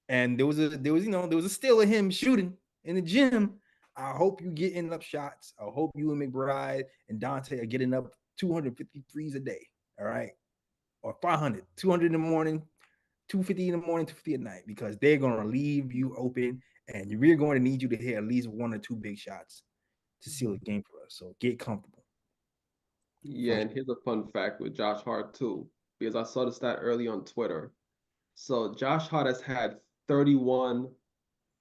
And there was a still of him shooting in the gym. I hope you getting up shots. I hope you and McBride and Dante are getting up 253s a day. All right. Or 500, 200 in the morning, 250 in the morning, 250 at night, because they're going to leave you open and we're going to need you to hit at least 1 or 2 big shots to seal the game for us. So get comfortable. Yeah, and here's a fun fact with Josh Hart too, because I saw the stat early on Twitter. So Josh Hart has had 31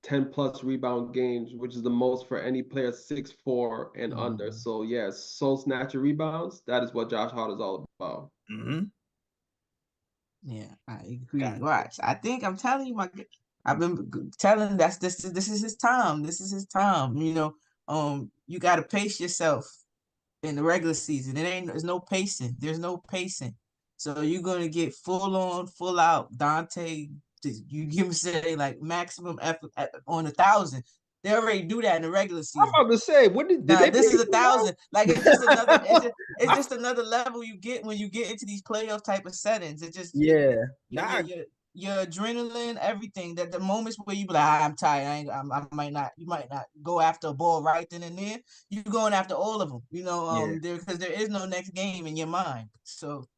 10-plus rebound games, which is the most for any player 6'4" and under. So yes, soul snatcher rebounds, that is what Josh Hart is all about. Yeah, I agree. Watch. I think I'm telling you, I've been telling this is his time. This is his time. You got to pace yourself in the regular season. There's no pacing. There's no pacing. So you're gonna get full on, full out. Dante, you give him say like maximum effort on 1,000. They already do that in the regular season. I'm about to say, what did they? This is 1,000. Like it's just another. It's just another level you get when you get into these playoff type of settings. It just your adrenaline, everything. That the moments where you be like, I'm tired. I might not. You might not go after a ball right then and there. You're going after all of them. Because there is no next game in your mind. So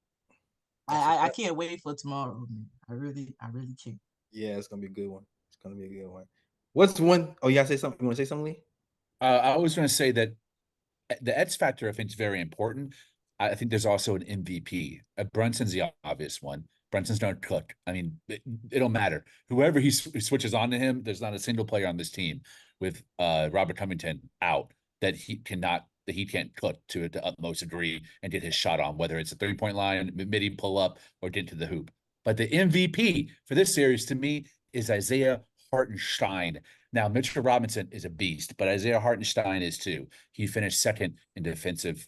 I can't wait for tomorrow, man. I really can't. Yeah, it's gonna be a good one. It's gonna be a good one. What's one? Oh, you gotta say something. You want to say something, Lee? I was going to say that the X factor, I think, is very important. I think there's also an MVP. Brunson's the obvious one. Brunson's not cook. I mean, it don't matter. Whoever he switches on to him, there's not a single player on this team with Robert Covington out that he can't cook to the utmost degree and get his shot on, whether it's a 3-point line, midi pull up, or get to the hoop. But the MVP for this series to me is Isaiah Hartenstein. Now, Mitchell Robinson is a beast, but Isaiah Hartenstein is too. He finished second in defensive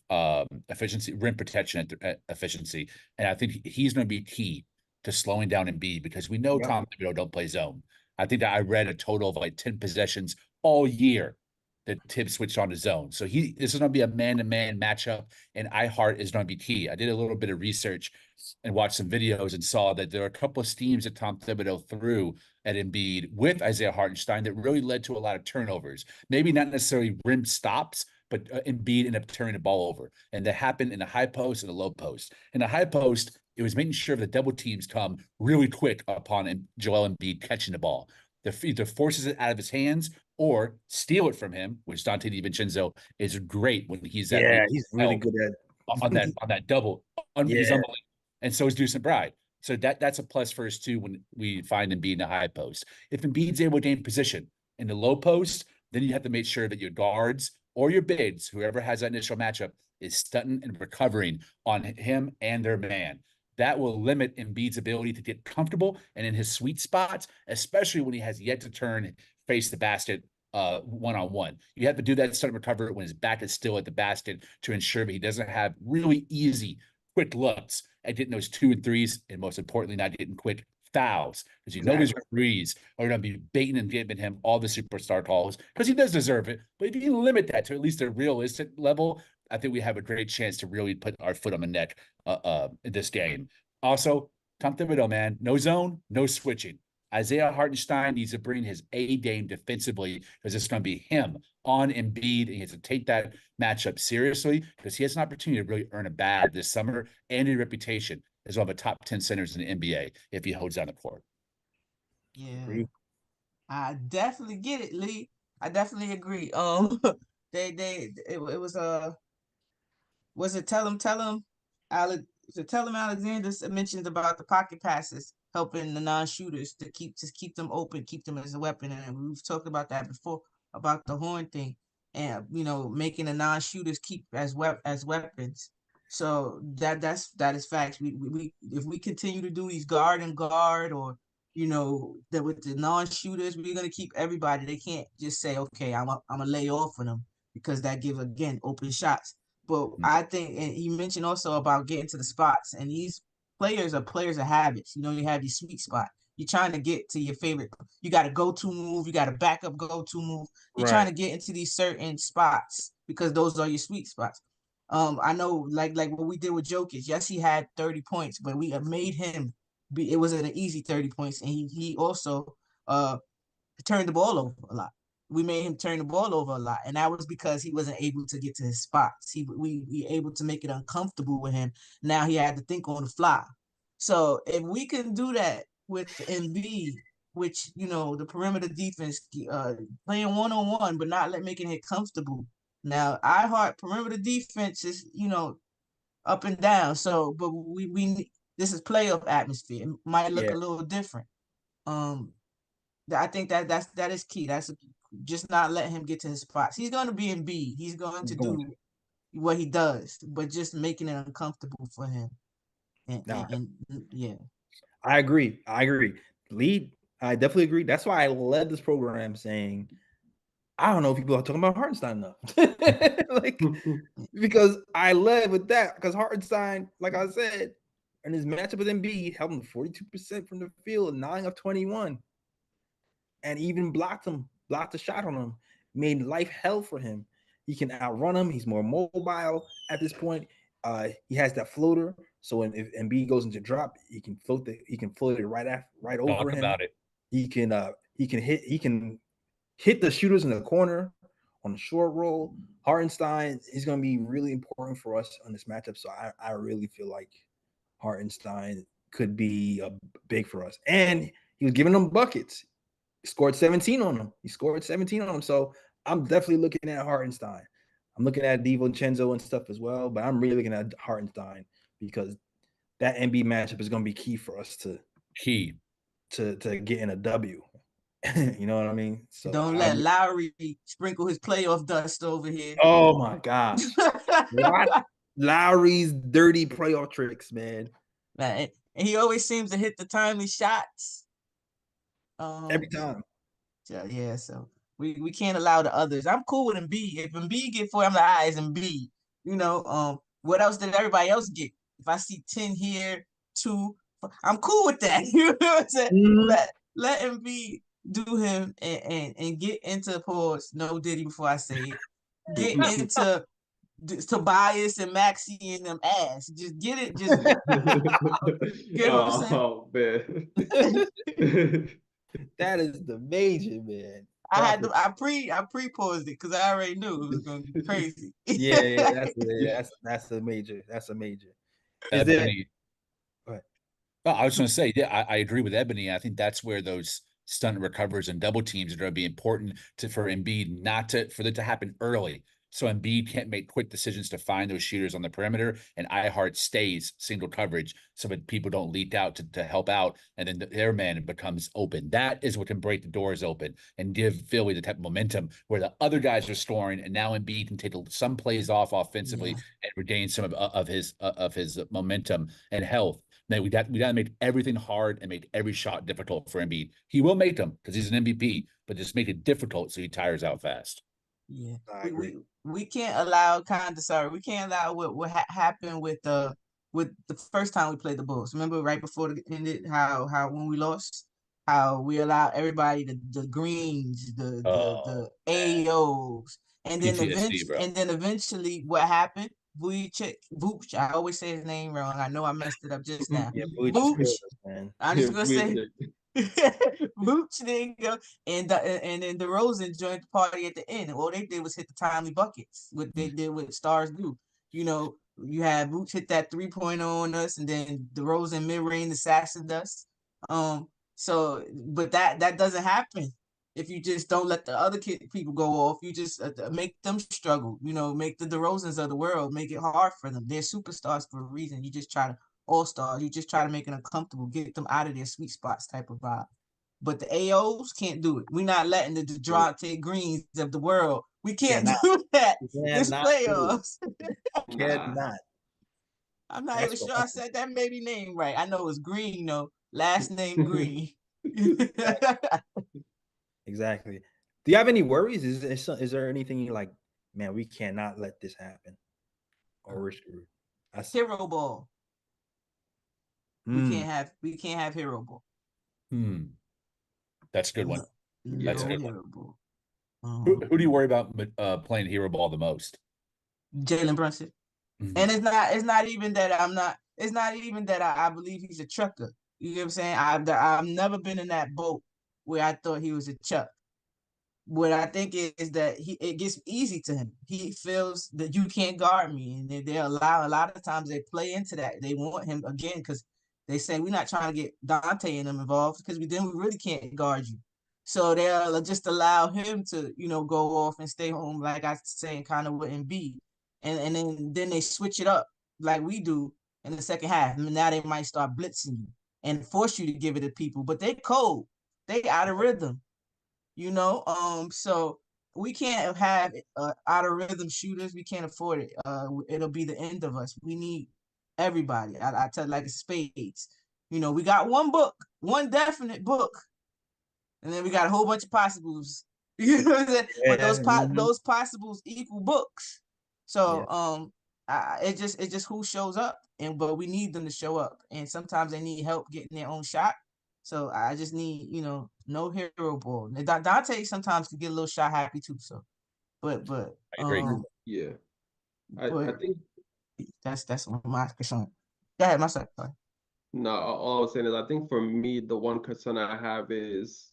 efficiency, rim protection efficiency, and I think he's going to be key to slowing down Embiid, because we know Tom Thibodeau don't play zone. I think that I read a total of like 10 possessions all year that Tibbs switched on to zone. So this is going to be a man-to-man matchup, and Hart is going to be key. I did a little bit of research and watched some videos and saw that there are a couple of schemes that Tom Thibodeau threw at Embiid with Isaiah Hartenstein that really led to a lot of turnovers. Maybe not necessarily rim stops, but Embiid ended up turning the ball over. And that happened in the high post and the low post. In the high post, it was making sure the double teams come really quick upon Joel Embiid catching the ball. Either forces it out of his hands or steal it from him, which Dante DiVincenzo is great when he's he's really good at on that double. He's unbelievable. And so is Deuce McBride. So that's a plus for us too when we find Embiid in the high post. If Embiid's able to gain position in the low post, then you have to make sure that your guards or your bigs, whoever has that initial matchup, is stunting and recovering on him and their man. That will limit Embiid's ability to get comfortable and in his sweet spots, especially when he has yet to turn face the basket one-on-one. You have to do that, start to recover when his back is still at the basket to ensure that he doesn't have really easy, quick looks at getting those 2 and 3s, and most importantly, not getting quick fouls, because these referees are going to be baiting and giving him all the superstar calls, because he does deserve it. But if you limit that to at least a realistic level, I think we have a great chance to really put our foot on the neck in this game. Also, Tom Thibodeau, man, no zone, no switching. Isaiah Hartenstein needs to bring his A game defensively because it's going to be him on Embiid, and he has to take that matchup seriously because he has an opportunity to really earn a bag this summer and a reputation as one of the top 10 centers in the NBA if he holds down the court. Yeah, I definitely get it, Lee. I definitely agree. It was it tell him Alexander mentioned about the pocket passes helping the non-shooters to keep them open, keep them as a weapon, and we've talked about that before about the horn thing, and making the non-shooters keep as weapons. So that is facts. We if we continue to do these guard and guard, or that with the non-shooters, we're gonna keep everybody. They can't just say, okay, I'm gonna lay off on them, because that give again open shots. But I think, and you mentioned also about getting to the spots, and these players are players of habits. You have your sweet spot. You're trying to get to your favorite. You got a go-to move. You got a backup go-to move. You're trying to get into these certain spots because those are your sweet spots. I know, like what we did with Jokic. Yes, he had 30 points, but we made him be. It wasn't an easy 30 points, and he also turned the ball over a lot. We made him turn the ball over a lot, and that was because he wasn't able to get to his spots. We able to make it uncomfortable with him. Now he had to think on the fly. So if we can do that with Embiid, which the perimeter defense playing one-on-one, but not making it comfortable. Now I heart perimeter defense is up and down. So, but we this is playoff atmosphere. It might look a little different. I think that is key. That's just not let him get to his spots. He's going to be Embiid. He's going to do what he does, but just making it uncomfortable for him. And yeah, I agree. Lead. I definitely agree. That's why I led this program saying, I don't know if people are talking about Hartenstein enough. Because I led with that, because Hartenstein, like I said, in his matchup with Embiid, held him 42% from the field, 9 of 21. And even blocked a shot on him, made life hell for him. He can outrun him. He's more mobile at this point. He has that floater, so if Embiid goes into drop, he can float it right over him. About it. He can hit the shooters in the corner on the short roll. Hartenstein is going to be really important for us on this matchup. So I really feel like Hartenstein could be big for us. And he was giving them buckets. He scored 17 on them. So I'm definitely looking at Hartenstein. I'm looking at DiVincenzo and stuff as well, but I'm really looking at Hartenstein because that Embiid matchup is going to be key for us to get in a W. You know what I mean? So don't let Lowry sprinkle his playoff dust over here. Oh my gosh. Lowry's dirty playoff tricks, man. And he always seems to hit the timely shots. Every time. Yeah, so we can't allow the others. I'm cool with Embiid. If Embiid get 4, I'm like, it's Embiid. What else did everybody else get? If I see 10 here, 2, I'm cool with that. You know what I'm saying? Mm-hmm. Let Embiid do him and get into pause. No Diddy before I say it. Get into Tobias and Maxey and them ass. Just get it. Just get what I'm saying? Oh man. That is the major, man. I pre-paused it because I already knew it was going to be crazy. That's a major. That's a major. Ebony. Go ahead. Well, I was going to say, yeah, I agree with Ebony. I think that's where those stunt recovers and double teams are going to be important for Embiid for that to happen early. So Embiid can't make quick decisions to find those shooters on the perimeter, and iHeart stays single coverage so that people don't leak out to help out, and then their man becomes open. That is what can break the doors open and give Philly the type of momentum where the other guys are scoring, and now Embiid can take some plays off offensively and regain some of his momentum and health. Then we got to make everything hard and make every shot difficult for Embiid. He will make them because he's an MVP, but just make it difficult so he tires out fast. Yeah, we can't allow we can't allow what happened with the first time we played the Bulls. Remember right before it ended, how when we lost, how we allowed everybody the greens, the AOs, and then eventually what happened? Vooch, I always say his name wrong. I know I messed it up just now. Yeah, Vooch. I'm just gonna say Vooch didn't go, and then DeRozan joined the party at the end. All they did was hit the timely buckets. What they did, what stars do. You know, you had Vooch hit that 3-point on us, and then DeRozan mid-range assassined us. So, but that doesn't happen if you just don't let the other people go off. You just make them struggle. You know, make the DeRozans of the world, make it hard for them. They're superstars for a reason. You just try to all-stars. You just try to make it uncomfortable, get them out of their sweet spots type of vibe. But the AOs can't do it. We're not letting the DeJounte Greens of the world. We can't do that. This playoffs. Cannot. I'm not even sure I said that maybe name right. I know it's Green though. Last name Green. Exactly. Do you have any worries? Is there anything you like, man, we cannot let this happen? Or we're screwed. Hero ball. We can't have hero ball. That's a good one. That's a good hero one. ball. Who do you worry about playing hero ball the most? Jalen Brunson. And it's not even that I believe he's a trucker. You know what I'm saying? I've never been in that boat where I thought he was a chuck. What I think is that it gets easy to him. He feels that you can't guard me, and they allow a lot of times they play into that. They want him again because they say we're not trying to get Dante and them involved because we really can't guard you. So they'll just allow him to go off and stay home, like I was saying, kind of with Embiid, and then they switch it up like we do in the second half. Now they might start blitzing you and force you to give it to people, but they cold, they out of rhythm. So we can't have out of rhythm shooters. We can't afford it. It'll be the end of us. We need everybody. I tell like spades. We got one definite book, and then we got a whole bunch of possibles. You know what I'm saying? But those possibles equal books. So it's just who shows up, but we need them to show up, and sometimes they need help getting their own shot. So I just need, no hero ball. Dante sometimes can get a little shot happy too. So, but I agree. Yeah, I think that's my concern. Go ahead, my side. No, all I was saying is I think for me the one concern I have is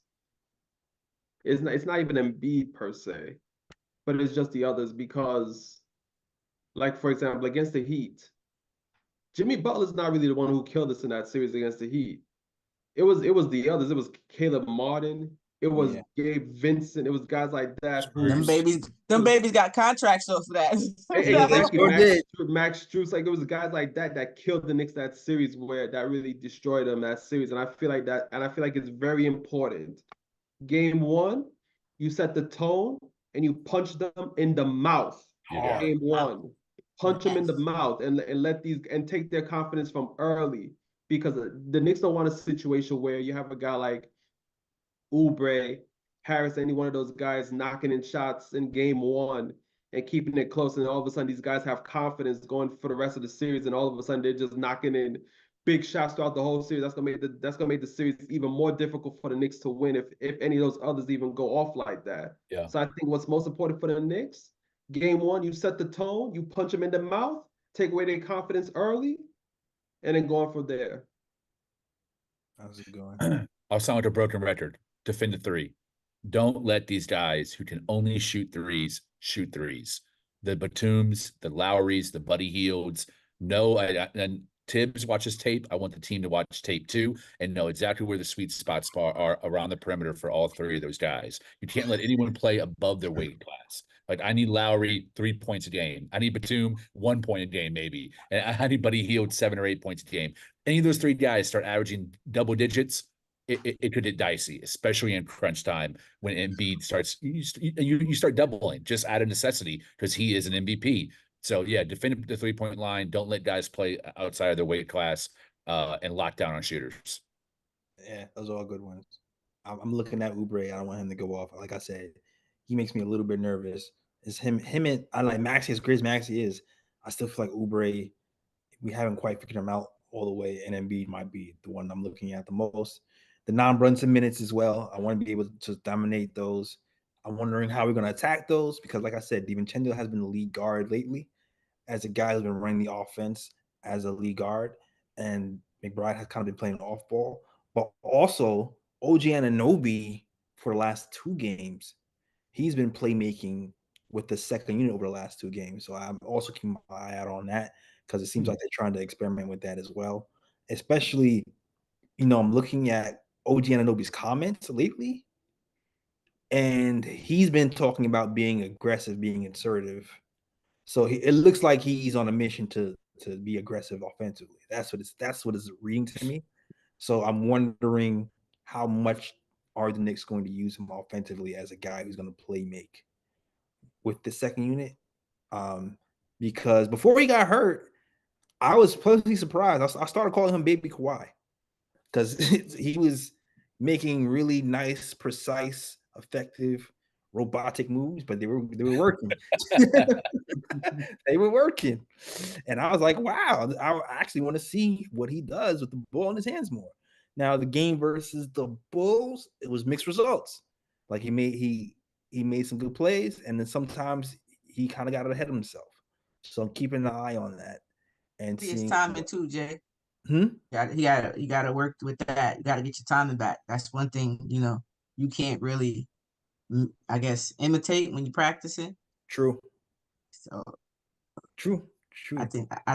it's not even Embiid per se, but it's just the others because, like for example, against the Heat, Jimmy Butler's not really the one who killed us in that series against the Heat. It was the others. It was Caleb Martin. It was Gabe Vincent. It was guys like that. Them babies got contracts off of that. Exactly. Max Strus. Like it was guys like that killed the Knicks that series that really destroyed them that series. And I feel like it's very important. Game 1, you set the tone and you punch them in the mouth. Yeah. Game 1. Punch them in the mouth and take their confidence from early. Because the Knicks don't want a situation where you have a guy like Oubre, Harris, any one of those guys knocking in shots in game 1 and keeping it close, and all of a sudden these guys have confidence going for the rest of the series, and all of a sudden they're just knocking in big shots throughout the whole series. That's gonna make the series even more difficult for the Knicks to win if any of those others even go off like that. Yeah. So I think what's most important for the Knicks, game 1, you set the tone, you punch them in the mouth, take away their confidence early, and then going from there. How's it going? I'll sound like a broken record. Defend the 3. Don't let these guys who can only shoot threes shoot threes. The Batums, the Lowrys, the Buddy Hields. No, and Tibbs watches tape. I want the team to watch tape too and know exactly where the sweet spots are around the perimeter for all 3 of those guys. You can't let anyone play above their weight class. Like I need Lowry 3 points a game. I need Batum 1 point a game maybe. And I need Buddy Hield 7 or 8 points a game. Any of those 3 guys start averaging double digits, it could get dicey, especially in crunch time when Embiid starts. You start doubling just out of necessity because he is an MVP. So yeah, defend the 3-point line. Don't let guys play outside of their weight class and lock down on shooters. Yeah, those are all good ones. I'm looking at Oubre. I don't want him to go off. Like I said, he makes me a little bit nervous. It's him and I like Maxey, as great as Maxey is. I still feel like Oubre, we haven't quite figured him out all the way, and Embiid might be the one I'm looking at the most. The non-Brunson minutes as well. I want to be able to dominate those. I'm wondering how we're going to attack those because, like I said, DiVincenzo has been the lead guard lately as a guy who's been running the offense as a lead guard, and McBride has kind of been playing off ball. But also OG Anunoby for the last 2 games, he's been playmaking with the second unit over the last 2 games. So I'm also keeping my eye out on that because it seems like they're trying to experiment with that as well. Especially, I'm looking at OG Anunoby's comments lately, and he's been talking about being aggressive, being assertive. So it looks like he's on a mission to be aggressive offensively. That's what it's reading to me. So I'm wondering how much are the Knicks going to use him offensively as a guy who's going to play make with the second unit. Because before he got hurt, I was pleasantly surprised. I started calling him Baby Kawhi because he was making really nice, precise, effective, robotic moves, but they were working. They were working, and I was like, "Wow!" I actually want to see what he does with the ball in his hands more. Now, the game versus the Bulls, it was mixed results. Like he made some good plays, and then sometimes he kind of got ahead of himself. So I'm keeping an eye on that and His seeing. timing too, Jay. Hmm? You gotta work with that. You gotta get your timing back. That's one thing, you can't really, I guess, imitate when you're practicing. True. So True. I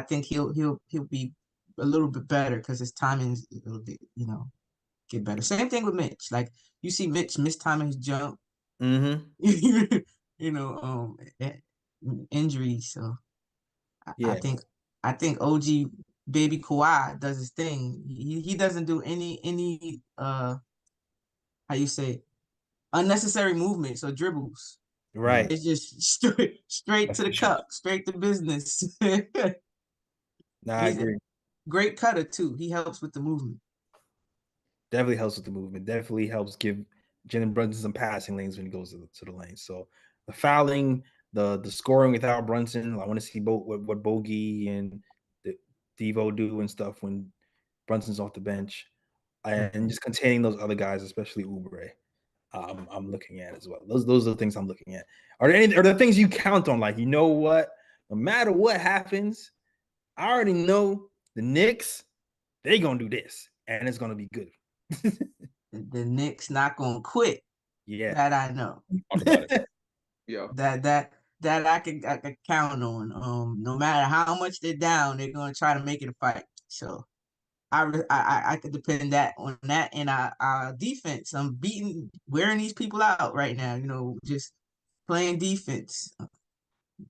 think he'll be a little bit better because his timing is a little bit, get better. Same thing with Mitch. Like you see Mitch mistiming his jump. Mm-hmm. Injury. So Yeah. I think OG Baby Kawhi does his thing. He doesn't do any how you say unnecessary movements or dribbles. Right. It's just straight to the cup, straight to business. Nah, I agree. Great cutter too. He helps with the movement. Definitely helps with the movement. Definitely helps give Jalen Brunson some passing lanes when he goes to the lane. So the fouling, the scoring without Brunson, I want to see what Bogey and Devo do and stuff when Brunson's off the bench, and just containing those other guys, especially Oubre. I'm looking at as well. Those are the things I'm looking at. Are there things you count on? Like, you know what? No matter what happens, I already know the Knicks, they're gonna do this, and it's gonna be good. The Knicks not gonna quit. Yeah, that I know. Talk about it. Yeah. That I could count on. No matter how much they're down, they're gonna try to make it a fight. So I could depend that on that and our defense. I'm wearing these people out right now. Just playing defense.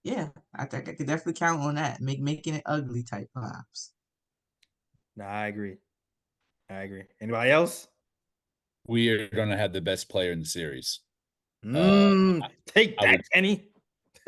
Yeah, I think I could definitely count on that. Making it ugly type vibes. Nah, I agree. Anybody else? We are going to have the best player in the series. Take that, Kenny.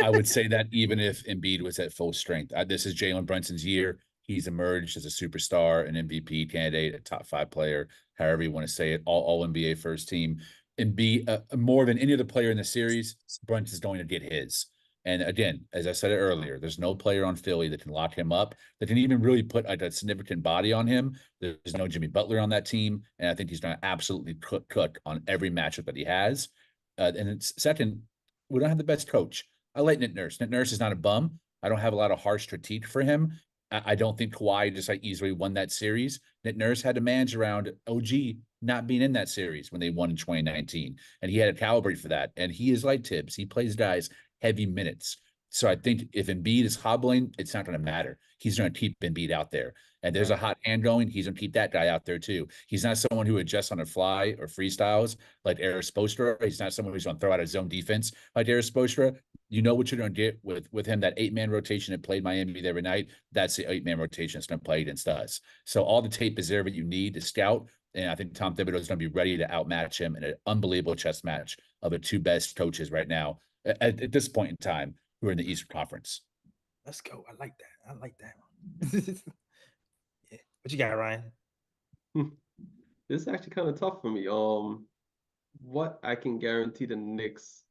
I would say that even if Embiid was at full strength, this is Jalen Brunson's year. He's emerged as a superstar, an MVP candidate, a top 5 player, however you want to say it, all NBA first team. Embiid, more than any other player in the series, Brunson's going to get his. And again, as I said earlier, there's no player on Philly that can lock him up, that can even really put a significant body on him. There's no Jimmy Butler on that team, and I think he's going to absolutely cook on every matchup that he has. And second, we don't have the best coach. I like Nick Nurse. Nick Nurse is not a bum. I don't have a lot of harsh critique for him. I don't think Kawhi just easily won that series. Nick Nurse had to manage around OG not being in that series when they won in 2019, and he had to calibrate for that. And he is like Tibbs. He plays guys heavy minutes. So I think if Embiid is hobbling, it's not going to matter. He's going to keep Embiid out there. And there's a hot hand going. He's going to keep that guy out there too. He's not someone who adjusts on the fly or freestyles like Eric Spoelstra. He's not someone who's going to throw out his zone defense like Eric Spoelstra. You know what you're going to get with him. That 8-man rotation that played Miami every night, that's the 8-man rotation that's going to play against us. So all the tape is there that you need to scout. And I think Tom Thibodeau is going to be ready to outmatch him in an unbelievable chess match of the 2 best coaches right now at this point in time who are in the Eastern Conference. Let's go. I like that. Yeah. What you got, Ryan? This is actually kind of tough for me. What I can guarantee the Knicks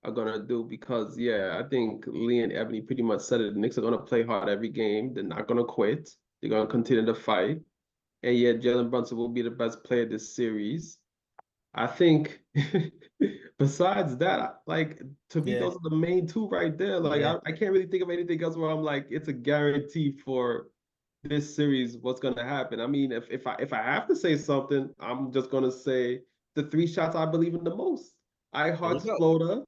are gonna do, because I think Lee and Ebony pretty much said it. The Knicks are gonna play hard every game. They're not gonna quit. They're gonna continue to fight. And Jalen Brunson will be the best player this series. I think besides that, to me, those are the main 2 right there. I can't really think of anything else where I'm like, it's a guarantee for this series, what's gonna happen. I mean, if I have to say something, I'm just gonna say the 3 shots I believe in the most. I There you Heart's go. floater,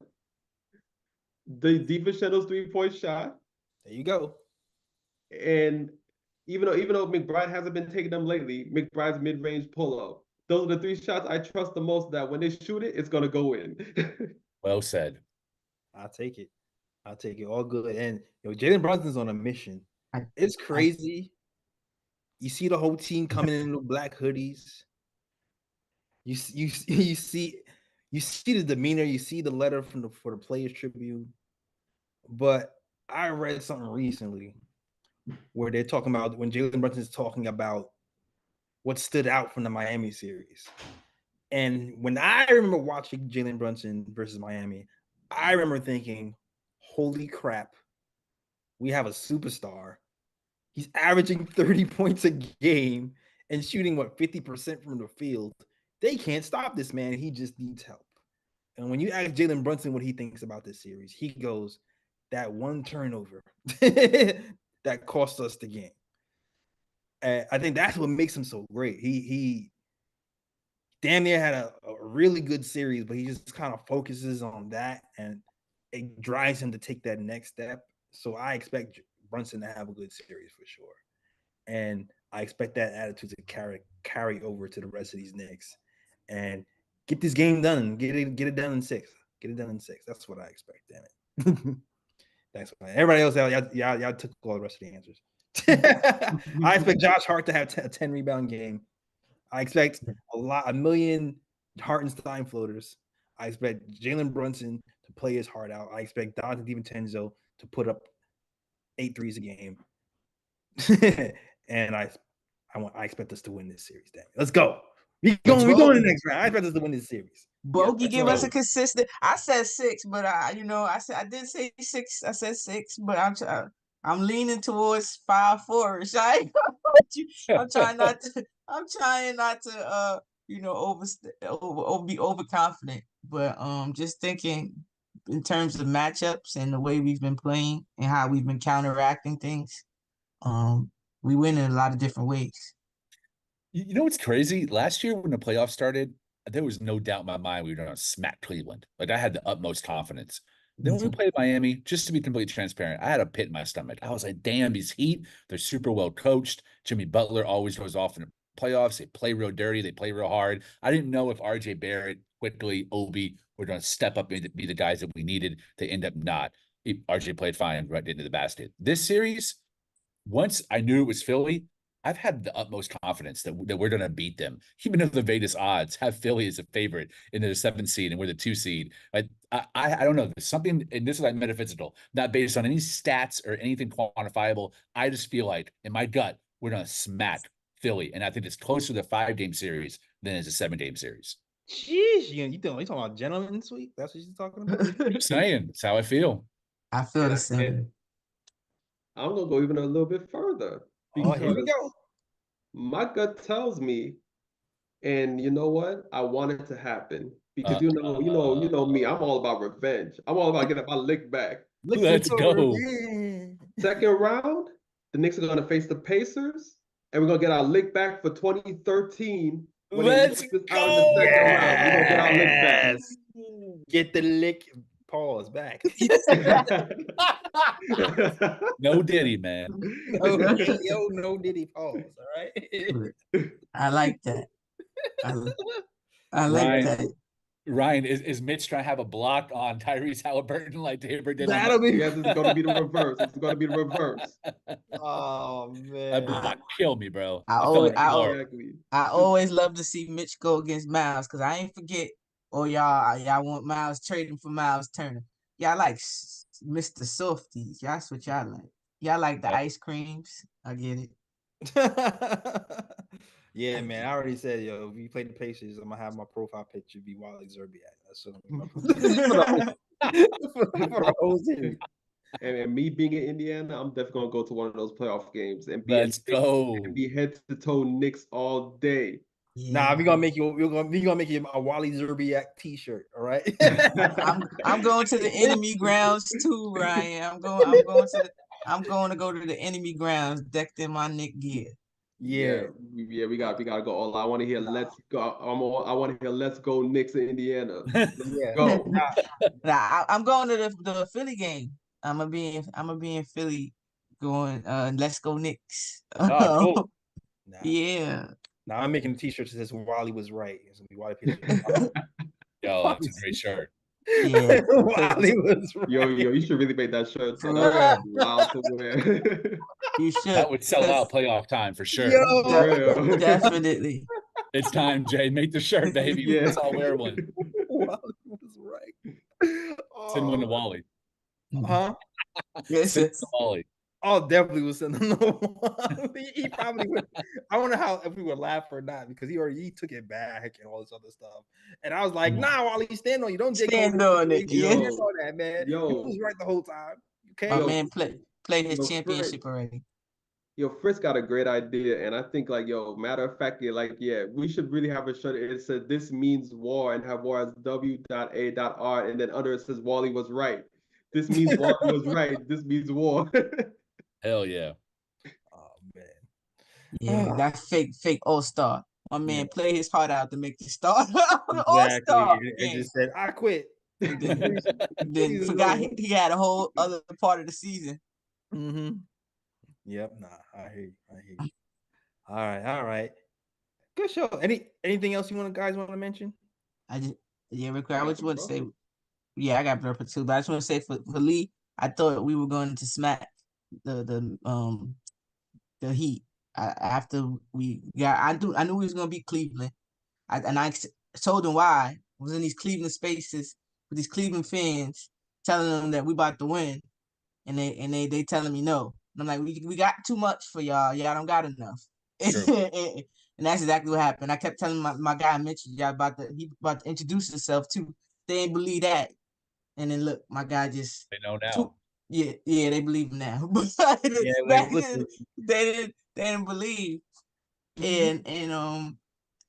the Diva Shadow's 3-point shot, There you go. and even though McBride hasn't been taking them lately, McBride's mid-range pull-up. Those are the 3 shots I trust the most that when they shoot it, it's gonna go in. Well said. I'll take it. I'll take it. All good. And Jalen Brunson's on a mission. I- It's crazy. You see the whole team coming in with black hoodies. You see the demeanor. You see the letter for the Players Tribune. But I read something recently where they're talking about when Jalen Brunson's talking about what stood out from the Miami series. And when I remember watching Jalen Brunson versus Miami, I remember thinking, holy crap, we have a superstar. He's averaging 30 points a game and shooting, 50% from the field. They can't stop this man. He just needs help. And when you ask Jalen Brunson what he thinks about this series, he goes, that one turnover that cost us the game. And I think that's what makes him so great. He damn near had a really good series, but he just kind of focuses on that, and it drives him to take that next step. So I expect Brunson to have a good series for sure, and I expect that attitude to carry over to the rest of these Knicks and get this game done. Get it done in 6. Get it done in 6. That's what I expect. Damn it. That's what everybody else. Y'all took all the rest of the answers. I expect Josh Hart to have a 10 rebound game. I expect a million Hartenstein floaters. I expect Jalen Brunson to play his heart out. I expect Dante DiVincenzo to put up 8 threes a game. And I expect us to win this series. Damn it. Let's go. We going to the next round. I expect us to win this series. Bogey Yeah, give us a consistent. I said 6, but I did say 6. I said 6, but I'm leaning towards 5-4. I'm trying not to. I'm trying not to. Be overconfident. But just thinking in terms of matchups and the way we've been playing and how we've been counteracting things. We win in a lot of different ways. You know what's crazy? Last year when the playoffs started, there was no doubt in my mind we were going to smack Cleveland. Like I had the utmost confidence. Then when we played Miami, just to be completely transparent, I had a pit in my stomach. I was like, damn, these Heat, they're super well coached. Jimmy Butler always goes off in the playoffs. They play real dirty. They play real hard. I didn't know if RJ Barrett, quickly, Obi were going to step up and be the guys that we needed. They end up not. RJ played fine right into the basket. This series, once I knew it was Philly, I've had the utmost confidence that we're going to beat them, even though the Vegas odds have Philly as a favorite in the 7th seed and we're the 2 seed. I don't know. There's something, and this is like metaphysical, not based on any stats or anything quantifiable. I just feel like in my gut, we're going to smack Philly. And I think it's closer to the 5-game series than it's a 7-game series. Jeez, you talking about gentlemen sweep? That's what you're talking about? I'm saying, that's how I feel. I feel the same. I'm gonna go even a little bit further Oh, here we because go. my gut tells me, and you know what? I want it to happen because you know me. I'm all about revenge. I'm all about getting my lick back. Let's go. Second round, the Knicks are gonna face the Pacers, and we're gonna get our lick back for 2013. When Let's they out in the second round, we're gonna get our lick back. Get the lick pause back. No Diddy, man. No Diddy pause. All right. I like that. I like Ryan, that. Ryan, is Mitch trying to have a block on Tyrese Halliburton like Tabor did? That'll be. Yes, it's gonna be the reverse. It's gonna be the reverse. Oh man, that block kill me, bro. I always love to see Mitch go against Miles because I ain't forget. Oh y'all want Miles trading for Miles Turner? Y'all like Mr. Softies. That's what y'all like. Y'all like the ice creams. I get it. Yeah, man. I already said, if you play the Pacers, I'm gonna have my profile picture be Wally Zerbiak. That's what for the whole series. And me being in Indiana, I'm definitely gonna go to one of those playoff games and be head to toe Knicks all day. Yeah. Nah, we're gonna make you a Wally Zerbiak t-shirt. All right. I'm going to the enemy grounds too, Ryan. I'm going to I'm going to go to the enemy grounds, decked in my Knick gear. Yeah. We gotta go all. I want to hear let's go. I want to hear let's go Knicks in Indiana. Let's Yeah. go. Nah, I'm going to the Philly game. I'm gonna be in Philly going let's go Knicks. Oh, cool. Nah. Yeah. Now I'm making a t-shirt that says Wally was right. It's gonna be Wally Pitcher. Yo, that's a great shirt. Yeah. Wally was right. Yo, you should really make that shirt. For That's real. wild to wear. You should. That would sell 'cause out playoff time for sure. Yo. For real. Definitely. It's time, Jay. Make the shirt, baby. Yeah. Let's all wear one. Wally was right. Send one to Wally. Huh? Yes, Send it to Wally. Oh, definitely was sending him he probably would. I wonder how if we would laugh or not because he took it back and all this other stuff. And I was like, nah, Wally, stand on you. Don't Stand on it. You Yeah. stand on that, man. Yo. You was right the whole time. Okay. My man played his Yo, championship already. Yo, Frisk got a great idea, and I think matter of fact, we should really have a shirt. It says this means war, and have war as W.A.R, and then under it says Wally was right. This means Wally was right. This means war. Hell yeah. Oh man. Yeah, that fake all-star. My man played his heart out to make the start Exactly. all-star. And just said, I quit. And then forgot he had a whole other part of the season. Mm-hmm. Yep. Nah, I hear you. All right. Good show. Anything else you guys want to mention? Real quick, I just want to say, I got Burper too, but I just want to say for Lee, I thought we were going to smack the Heat. After I knew we was gonna beat Cleveland. I told them why. I was in these Cleveland spaces with these Cleveland fans, telling them that we about to win, and they telling me no. And I'm like, we got too much for y'all. Y'all don't got enough. And that's exactly what happened. I kept telling my guy I mentioned y'all about to introduce himself too. They didn't believe that. And then look, my guy just They know now. they believe now. But they didn't believe. And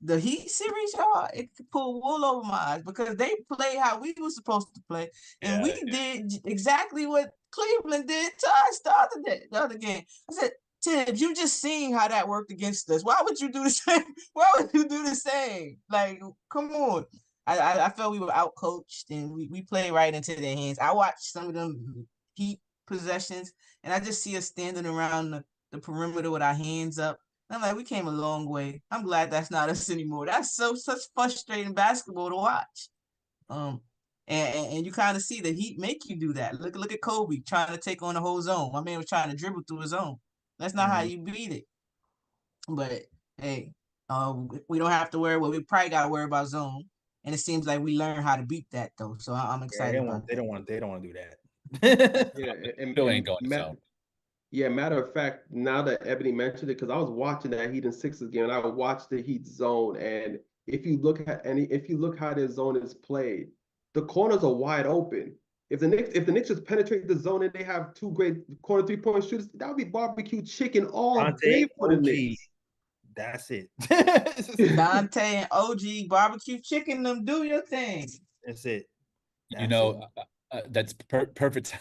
the Heat series, y'all, it could pull wool over my eyes because they play how we were supposed to play, and we did exactly what Cleveland did to us the other game. I said, Tibbs, you just seen how that worked against us. Why would you do the same? Why would you do the same? Like, come on. I felt we were out coached and we played right into their hands. I watched some of them Heat possessions, and I just see us standing around the perimeter with our hands up. I'm like, we came a long way. I'm glad that's not us anymore. That's such frustrating basketball to watch. And you kind of see the Heat make you do that. Look at Kobe trying to take on the whole zone. My man was trying to dribble through his zone. That's not how you beat it. But hey, we don't have to worry. Well, we probably got to worry about zone. And it seems like we learned how to beat that though. So I'm excited about They that. don't want to do that. And Still ain't going to zone. Yeah, matter of fact, now that Ebony mentioned it, because I was watching that Heat and Sixers game, and I would watch the Heat zone, and if you look how their zone is played, the corners are wide open. If the Knicks just penetrate the zone and they have two great corner 3-point shooters, that would be barbecue chicken all day for the Knicks. That's it. Dante and OG barbecue chicken, them do your thing. That's it. That's perfect.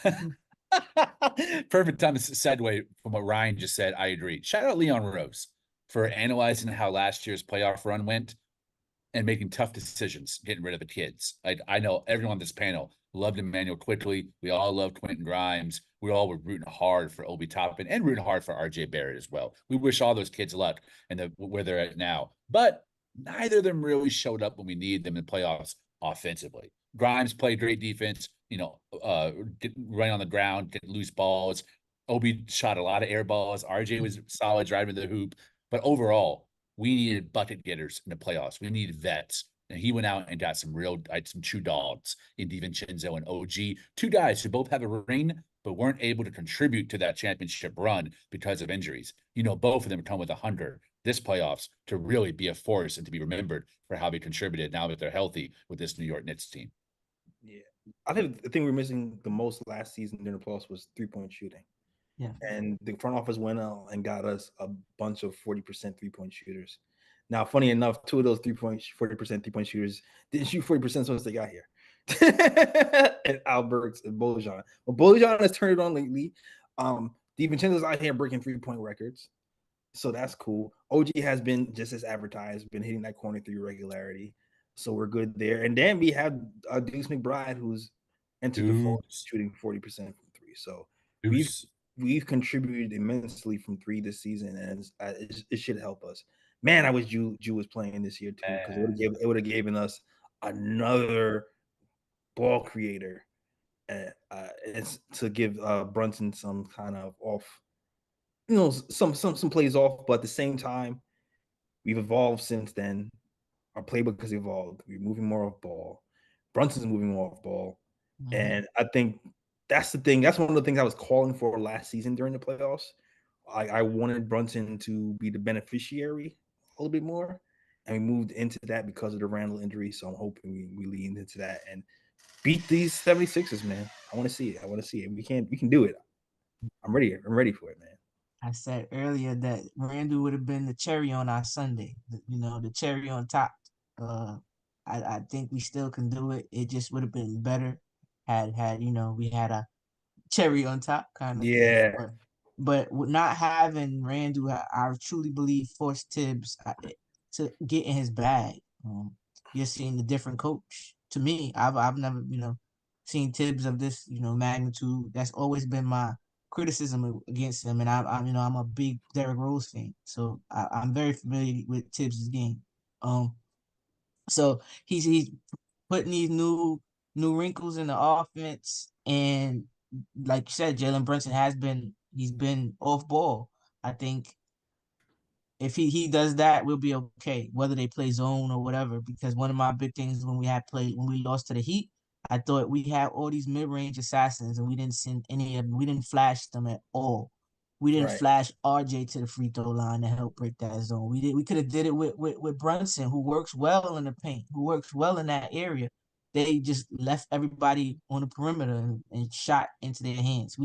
Perfect time to segue from what Ryan just said. I agree. Shout out Leon Rose for analyzing how last year's playoff run went and making tough decisions, getting rid of the kids. I know everyone on this panel loved Emmanuel Quickly. We all loved Quentin Grimes. We all were rooting hard for Obi Toppin and rooting hard for RJ Barrett as well. We wish all those kids luck and where they're at now. But neither of them really showed up when we needed them in the playoffs offensively. Grimes played great defense, running on the ground, getting loose balls. Obi shot a lot of air balls. RJ was solid driving the hoop. But overall, we needed bucket getters in the playoffs. We needed vets. And he went out and got some true dogs in DiVincenzo and OG. Two guys who both have a ring, but weren't able to contribute to that championship run because of injuries. Both of them come with a hunger this playoffs to really be a force and to be remembered for how they contributed now that they're healthy with this New York Knicks team. Yeah. I think the thing we're missing the most last season during the playoffs was 3-point shooting. Yeah. And the front office went out and got us a bunch of 40% 3-point shooters. Now, funny enough, two of those 40% 3-point shooters didn't shoot 40% once they got here. And Alberts and Bojan. But Bojan has turned it on lately. DiVincenzo's out here breaking 3-point records. So that's cool. OG has been just as advertised, been hitting that corner 3 regularity. So we're good there. And then we have Deuce McBride, who's entered the fold, shooting 40% from 3. So we've contributed immensely from 3 this season, and it should help us. Man, I wish Jew was playing this year too, because it would have given us another ball creator, to give Brunson some kind of off, some plays off. But at the same time, we've evolved since then. Our playbook has evolved. We're moving more off ball. Brunson's moving more off ball. Mm-hmm. And I think that's the thing. That's one of the things I was calling for last season during the playoffs. I wanted Brunson to be the beneficiary a little bit more. And we moved into that because of the Randall injury. So I'm hoping we lean into that and beat these 76ers, man. I want to see it. We can do it. I'm ready for it, man. I said earlier that Randall would have been the cherry on our Sunday, the cherry on top. I think we still can do it. It just would have been better had we had a cherry on top kind of thing. But with not having Randall, I truly believe forced Tibbs to get in his bag. You're seeing a different coach. To me, I've never seen Tibbs of this magnitude. That's always been my criticism against him, and I'm a big Derrick Rose fan, so I'm very familiar with Tibbs' game. So he's putting these new wrinkles in the offense, and like you said, Jalen Brunson he's been off ball. I think if he does that, we'll be okay, whether they play zone or whatever. Because one of my big things when we lost to the Heat, I thought we had all these mid-range assassins, and we didn't send any of them. We didn't flash them at all. We didn't flash RJ to the free throw line to help break that zone. We could have did it with Brunson, who works well in the paint, who works well in that area. They just left everybody on the perimeter and shot into their hands.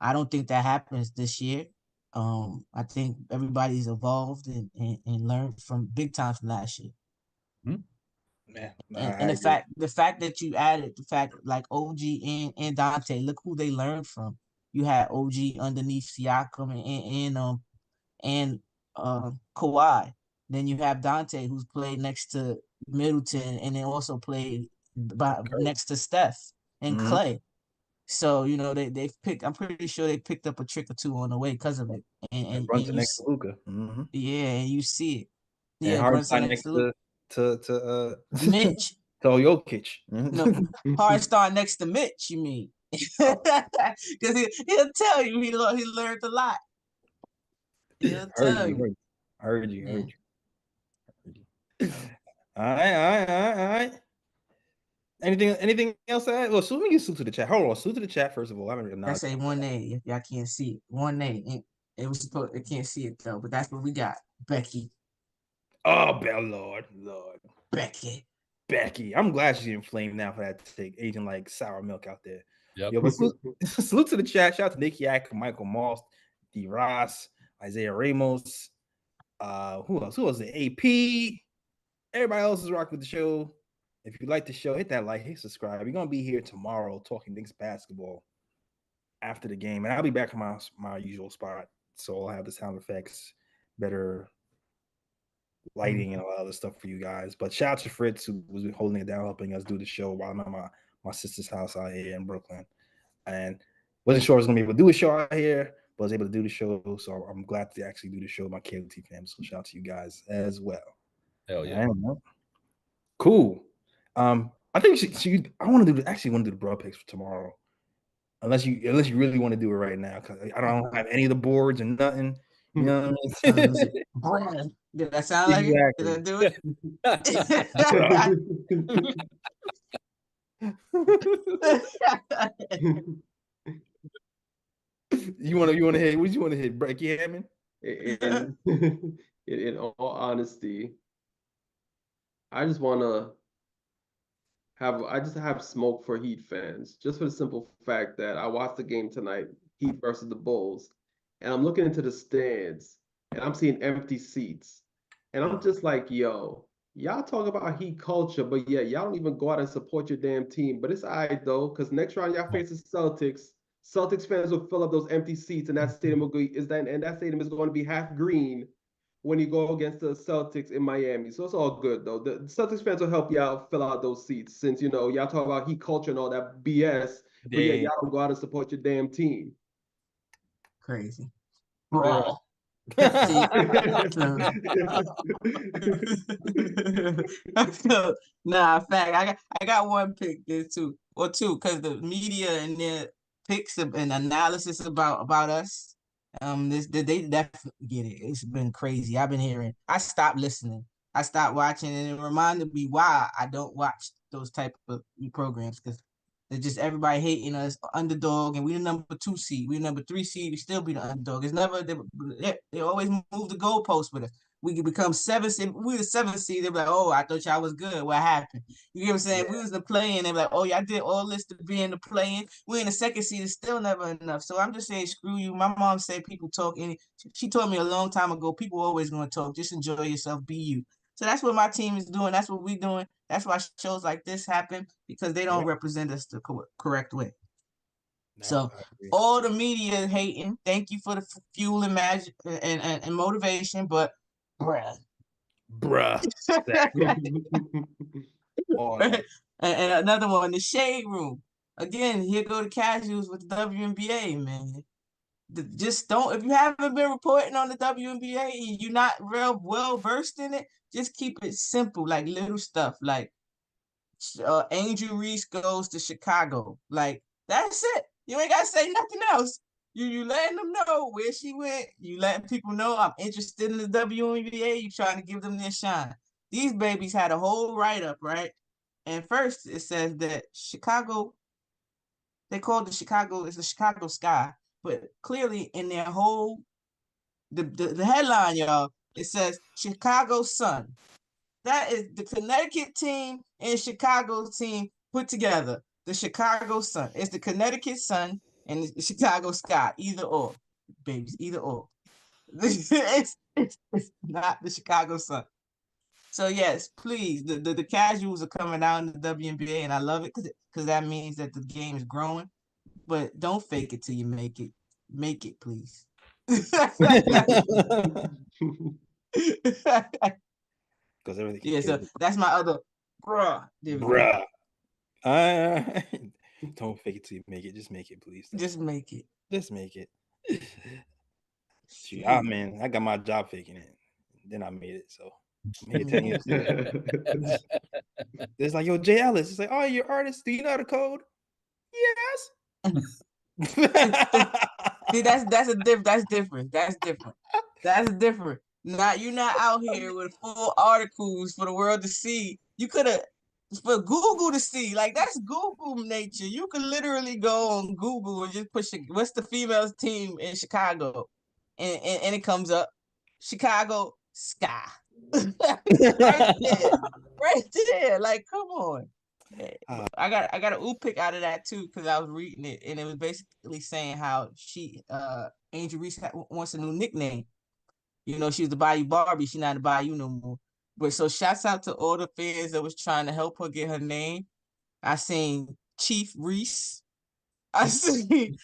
I don't think that happens this year. I think everybody's evolved and learned from big time from last year. Mm-hmm. Yeah, and the fact that you added the fact like OG and Dante, look who they learned from. You had OG underneath Siakam and Kawhi. Then you have Dante, who's played next to Middleton and then also played next to Steph and Clay. So they've picked. I'm pretty sure they picked up a trick or two on the way because of it. And Brunson next to Luka. Mm-hmm. Yeah, and you see it. Yeah, Brunson next to Mitch. To Jokic. No, Hardstar next to Mitch. You mean? Because he'll tell you he learned a lot. He'll tell you. I heard you. All right. Anything else to add? Well, so let me get Sue to the chat. Hold on, Sue to the chat first of all. I say 1A if y'all can't see it. 1A. It can't see it though, but that's what we got. Becky. Oh, Lord. Becky. I'm glad she's inflamed now for that take, aging like sour milk out there. Yep. Yo, but salute to the chat. Shout out to Nick Yak, Michael Moss, D. Ross, Isaiah Ramos. Who else? Who was it? AP. Everybody else is rocking with the show. If you like the show, hit that like, hit subscribe. We're gonna be here tomorrow talking Knicks basketball after the game, and I'll be back in my usual spot. So I'll have the sound effects, better lighting, and a lot of other stuff for you guys. But shout out to Fritz, who was holding it down, helping us do the show while I'm at my sister's house out here in Brooklyn. And wasn't sure I was gonna be able to do a show out here, but I was able to do the show. So I'm glad to actually do the show with my KOT fam. So shout out to you guys as well. Hell yeah. Cool. I think I want to do the broad picks for tomorrow. Unless you really want to do it right now, because I don't have any of the boards and nothing. You know what I mean? Did that sound like it? Did I do it? You want to hit? What do you want to hit? Becky Hammond? In all honesty, I just want to have smoke for Heat fans, just for the simple fact that I watched the game tonight, Heat versus the Bulls, and I'm looking into the stands and I'm seeing empty seats, and I'm just like, yo, y'all talk about Heat culture, but yeah, y'all don't even go out and support your damn team. But it's all right though, because next round y'all face the Celtics, Celtics fans will fill up those empty seats, and that stadium will be that stadium is going to be half green when you go against the Celtics in Miami. So it's all good though. The Celtics fans will help you out fill out those seats, since y'all talk about heat culture and all that BS. But yeah, y'all don't go out and support your damn team. Crazy. Yeah. So, nah, fact. I got one pick there too, or two, because the media and their picks and analysis about us, they definitely get it. It's been crazy. I've been hearing. I stopped listening. I stopped watching, and it reminded me why I don't watch those type of programs, because it's just everybody hating us, underdog, and we the number 2 seed, we the number 3 seed, we still be the underdog. It's never they always move the goalpost with us. We can become 7 seed, we the 7th seed. They're like, oh, I thought y'all was good. What happened? You get what I'm saying? Yeah. We was the play-in. They're like, oh, y'all did all this to be in the play-in. We in the 2nd seed. It's still never enough. So I'm just saying, screw you. My mom said people talk. She told me a long time ago, people always gonna talk. Just enjoy yourself. Be you. So that's what my team is doing. That's what we're doing. That's why shows like this happen, because they don't represent us the correct way. No, so all the media hating. Thank you for the fuel and magic and motivation, but bruh. And another one, the shade room. Again, here go the casuals with the WNBA, man. Just don't, if you haven't been reporting on the WNBA and you're not real well versed in it, just keep it simple, like little stuff, like Angel Reese goes to Chicago. Like, that's it. You ain't gotta say nothing else. You letting them know where she went. You letting people know I'm interested in the WNBA. You trying to give them their shine. These babies had a whole write-up, right? And first it says that Chicago, they called it's the Chicago Sky, but clearly in their whole the headline, y'all, it says Chicago Sun. That is the Connecticut team and Chicago team put together. The Chicago Sun. It's the Connecticut Sun and the Chicago Sky. Either or, babies. Either or. it's not the Chicago Sun. So yes, please. The casuals are coming out in the WNBA, and I love it because that means that the game is growing. But don't fake it till you make it. Make it, please. Because everything. Yeah, so that's my other bruh. Don't fake it till you make it. Just make it, please. Just make it. Just make it. Shoot, man, I got my job faking it. Then I made it. So I'm here telling you. It's like, yo, Jay Ellis. It's like, oh, you're an artist. Do you know how to code? Yes. See, that's different. That's different. You're not out here with full articles for the world to see. You could have, for Google to see. Like, that's Google nature. You could literally go on Google and just push what's the females team in Chicago, and it comes up Chicago Sky. right there. Like, come on. I got an ooh pick out of that too, because I was reading it, and it was basically saying how Angel Reese wants a new nickname. You know, she was the Bayou Barbie. She's not the Bayou no more. But so shouts out to all the fans that was trying to help her get her name. I seen Chief Reese. I see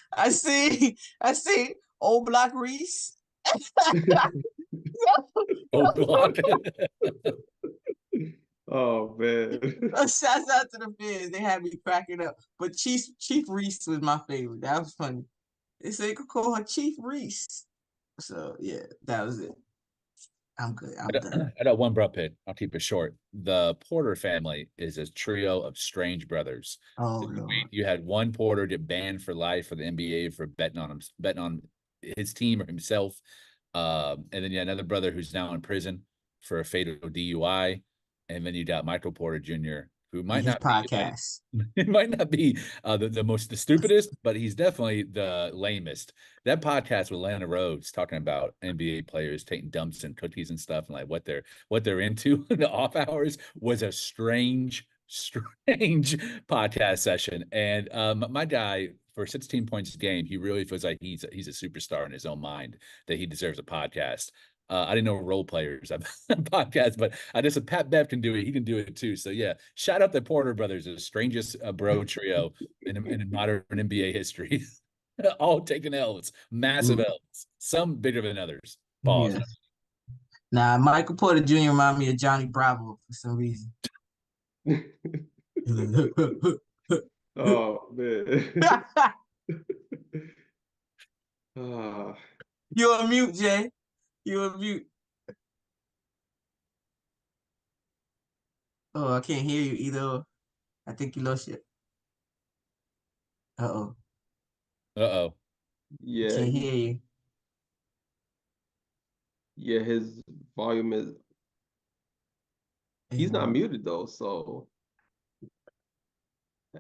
Old Block Reese. Old Block. Oh man. Shouts out to the fans. They had me cracking up. But Chief Reese was my favorite. That was funny. They said you could call her Chief Reese. So yeah, that was it. I'm good. I'm done. I got one bro pick. I'll keep it short. The Porter family is a trio of strange brothers. Oh no. You had one Porter get banned for life for the NBA for betting on his team or himself. And then you had another brother who's now in prison for a fatal DUI. And then you got Michael Porter Jr., who might not podcast. It might not be the stupidest, but he's definitely the lamest. That podcast with Lana Rhodes talking about NBA players taking dumps and cookies and stuff, and like what they're into in the off hours was a strange podcast session. And my guy, for 16 points a game, he really feels like he's a superstar in his own mind, that he deserves a podcast. I didn't know role players have podcasts, but I just said Pat Bev can do it. He can do it too. So yeah, shout out the Porter brothers, the strangest bro trio in modern NBA history. All taking L's, massive Mm. L's, some bigger than others. Pause. Yes. Nah, Michael Porter Jr. remind me of Johnny Bravo for some reason. Oh man. Ah, You're on mute, Jay. You're on mute. Oh, I can't hear you either. I think you lost it. Uh-oh. Uh-oh. yeah, Can't hear you. yeah, his volume is he's not muted though, so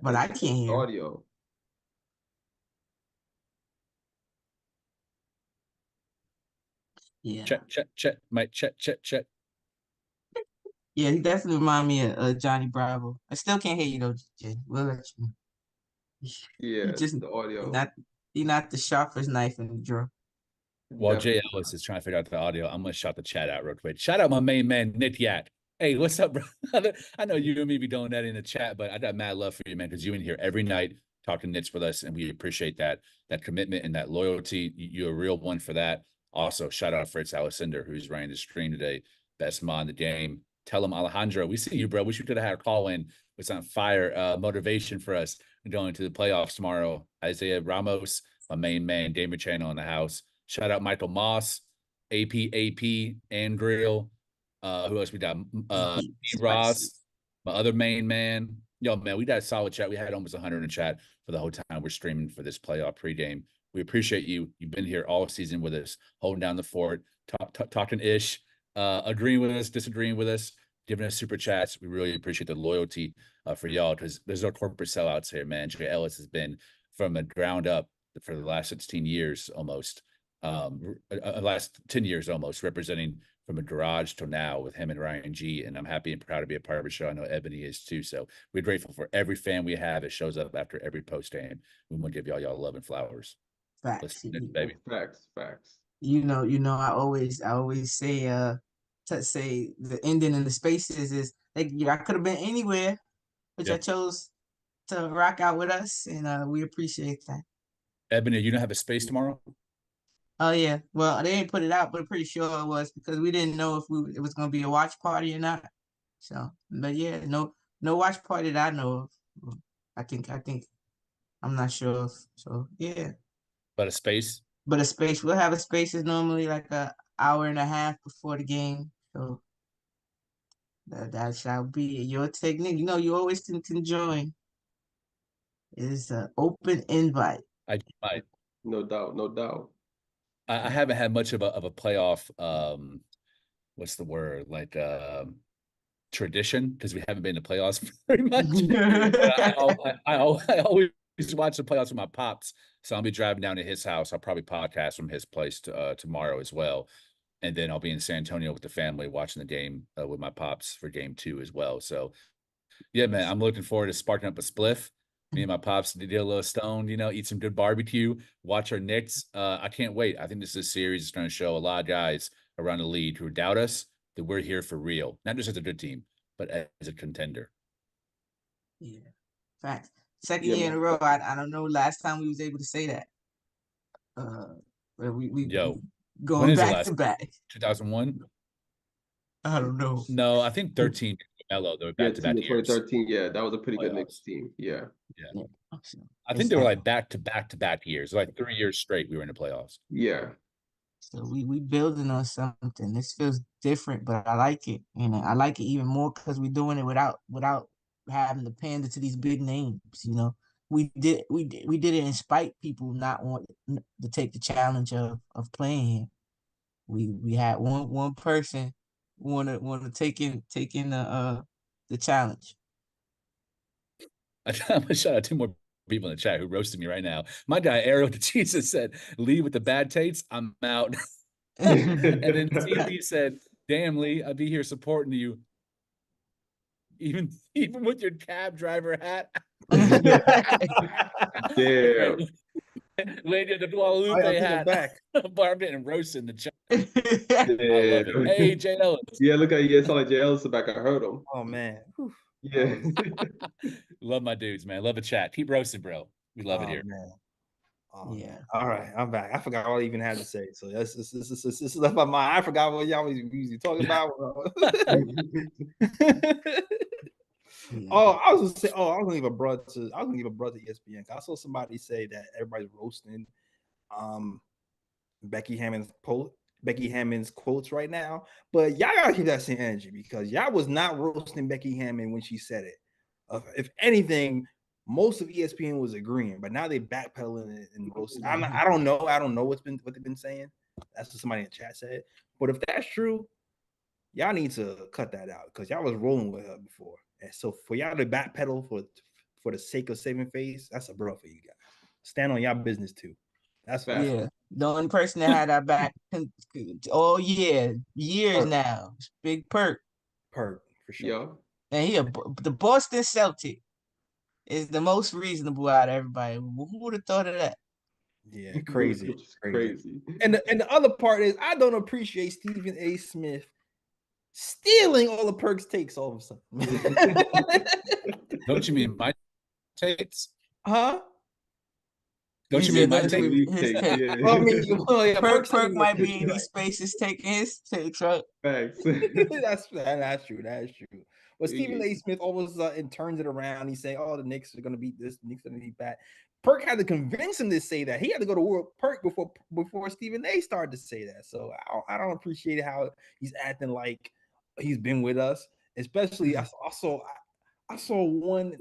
But I can't hear. audio. Yeah. Check. Mike, check. Yeah, he definitely remind me of Johnny Bravo. I still can't hear you though, Jay. We'll let you know. Yeah, He just the audio. he not the sharpest knife in the drawer. While Jay Definitely. Ellis is trying to figure out the audio, I'm gonna shout the chat out real quick. Shout out my main man, Nick Yak. Hey, what's up, bro? I know you and me be doing that in the chat, but I got mad love for you, man, because you in here every night talking Knicks with us, and we appreciate that commitment and that loyalty. You're a real one for that. Also, shout out Fritz Alessander, who's running the stream today. Best mod in the game. Tell him, Alejandro, we see you, bro. Wish we could have had a call in with some fire motivation for us going to the playoffs tomorrow. Isaiah Ramos, my main man, Damer Channel in the house. Shout out Michael Moss, AP, Andriel. Who else we got? Ross, my other main man. Yo, man, we got a solid chat. We had almost 100 in the chat for the whole time we're streaming for this playoff pregame. We appreciate you. You've been here all season with us, holding down the fort, talking ish, agreeing with us, disagreeing with us, giving us super chats. We really appreciate the loyalty for y'all, because there's no corporate sellouts here, man. Jay Ellis has been from the ground up for the last 16 years almost. Last 10 years almost, representing from a garage till now with him and Ryan G. And I'm happy and proud to be a part of the show. I know Ebony is too. So we're grateful for every fan we have that shows up after every post game. We want to give y'all love and flowers. Facts. Baby. Facts. You know, I always say to say the ending in the spaces is like, I could have been anywhere, but I chose to rock out with us, and we appreciate that. Ebony, you don't have a space tomorrow? Oh yeah, well they ain't put it out, but I'm pretty sure it was, because we didn't know if it was gonna be a watch party or not. So, but yeah, no watch party that I know of. I think I'm not sure. So yeah. But a space? But a space, we'll have a space is normally like a hour and a half before the game. So that shall be your technique. You know, you always can join. It's an open invite. I No doubt. I haven't had much of a playoff what's the word? Like tradition, because we haven't been to playoffs very much. I always watch the playoffs with my pops, so I'll be driving down to his house. I'll probably podcast from his place tomorrow as well, and then I'll be in San Antonio with the family watching the game with my pops for game 2 as well. So yeah, man, I'm looking forward to sparking up a spliff. Me and my pops did a little stone, eat some good barbecue, watch our Knicks. I can't wait. I think this is a series that's going to show a lot of guys around the league who doubt us that we're here for real, not just as a good team, but as a contender. Yeah, facts. Second year in a row. I don't know last time we was able to say that. We going back to back. 2001. I don't know. No, I think 13. Mellow, they were back to back years. 2013. Yeah, that was a pretty good Knicks team. Yeah. I think they were like back to back years, like 3 years straight. We were in the playoffs. Yeah. So we building on something. This feels different, but I like it. I like it even more because we're doing it without having to pander to these big names. We did it in spite people not wanting to take the challenge of playing here. We had one person want to take in the challenge. I'm gonna shout out 2 more people in the chat who roasted me right now. My guy Ariel the Jesus said, "Leave with the bad tates. I'm out." And then CP said, "Damn, Lee, I'll be here supporting you, even with your cab driver hat." Damn. Lady of the Guadalupe hat. Back. I'm getting roasted in the chat. Yeah. I love it. Hey, Jay Ellis. Yeah, look at you. It's like Jay Ellis back. I heard him. Oh man. Whew. Yeah. Love my dudes, man. Love the chat. Keep roasting, bro. We love it here. Man. Oh, Yeah. man. All right, I'm back. I forgot what I even had to say. So this is left my mind. I forgot what y'all was usually talking about. Yeah. Oh, I was gonna say. Oh, I was gonna give a broad to. I was gonna give a broad to ESPN. I saw somebody say that everybody's roasting, Becky Hammond's quotes right now. But y'all gotta keep that same energy because y'all was not roasting Becky Hammond when she said it. If anything, most of ESPN was agreeing, but now they backpedaling and roasting. I don't know. I don't know what they've been saying. That's what somebody in the chat said. But if that's true, y'all need to cut that out because y'all was rolling with her before. And so for y'all to backpedal for the sake of saving face, that's a bro for you guys. Stand on y'all business too. That's what Yeah. The only person that had our back all years Perk. now. Big Perk. Perk for sure. Yo. And the Boston Celtic is the most reasonable out of everybody. Who would have thought of that? Yeah, crazy. Crazy. And the other part is I don't appreciate Stephen A. Smith stealing all the Perk's takes all of a sudden. Don't you mean my takes? Huh? Don't you said mean my those take? were his Take, take. yeah. Well, I mean, yeah, Perk might be in these spaces taking his takes, right? Facts. that's true. That's true. But Stephen A. Smith always turns it around. He's saying, "Oh, the Knicks are going to beat this. The Knicks are going to beat that." Perk had to convince him to say that. He had to go to war with Perk before Stephen A. started to say that. So I don't appreciate how he's acting like he's been with us. Especially I saw one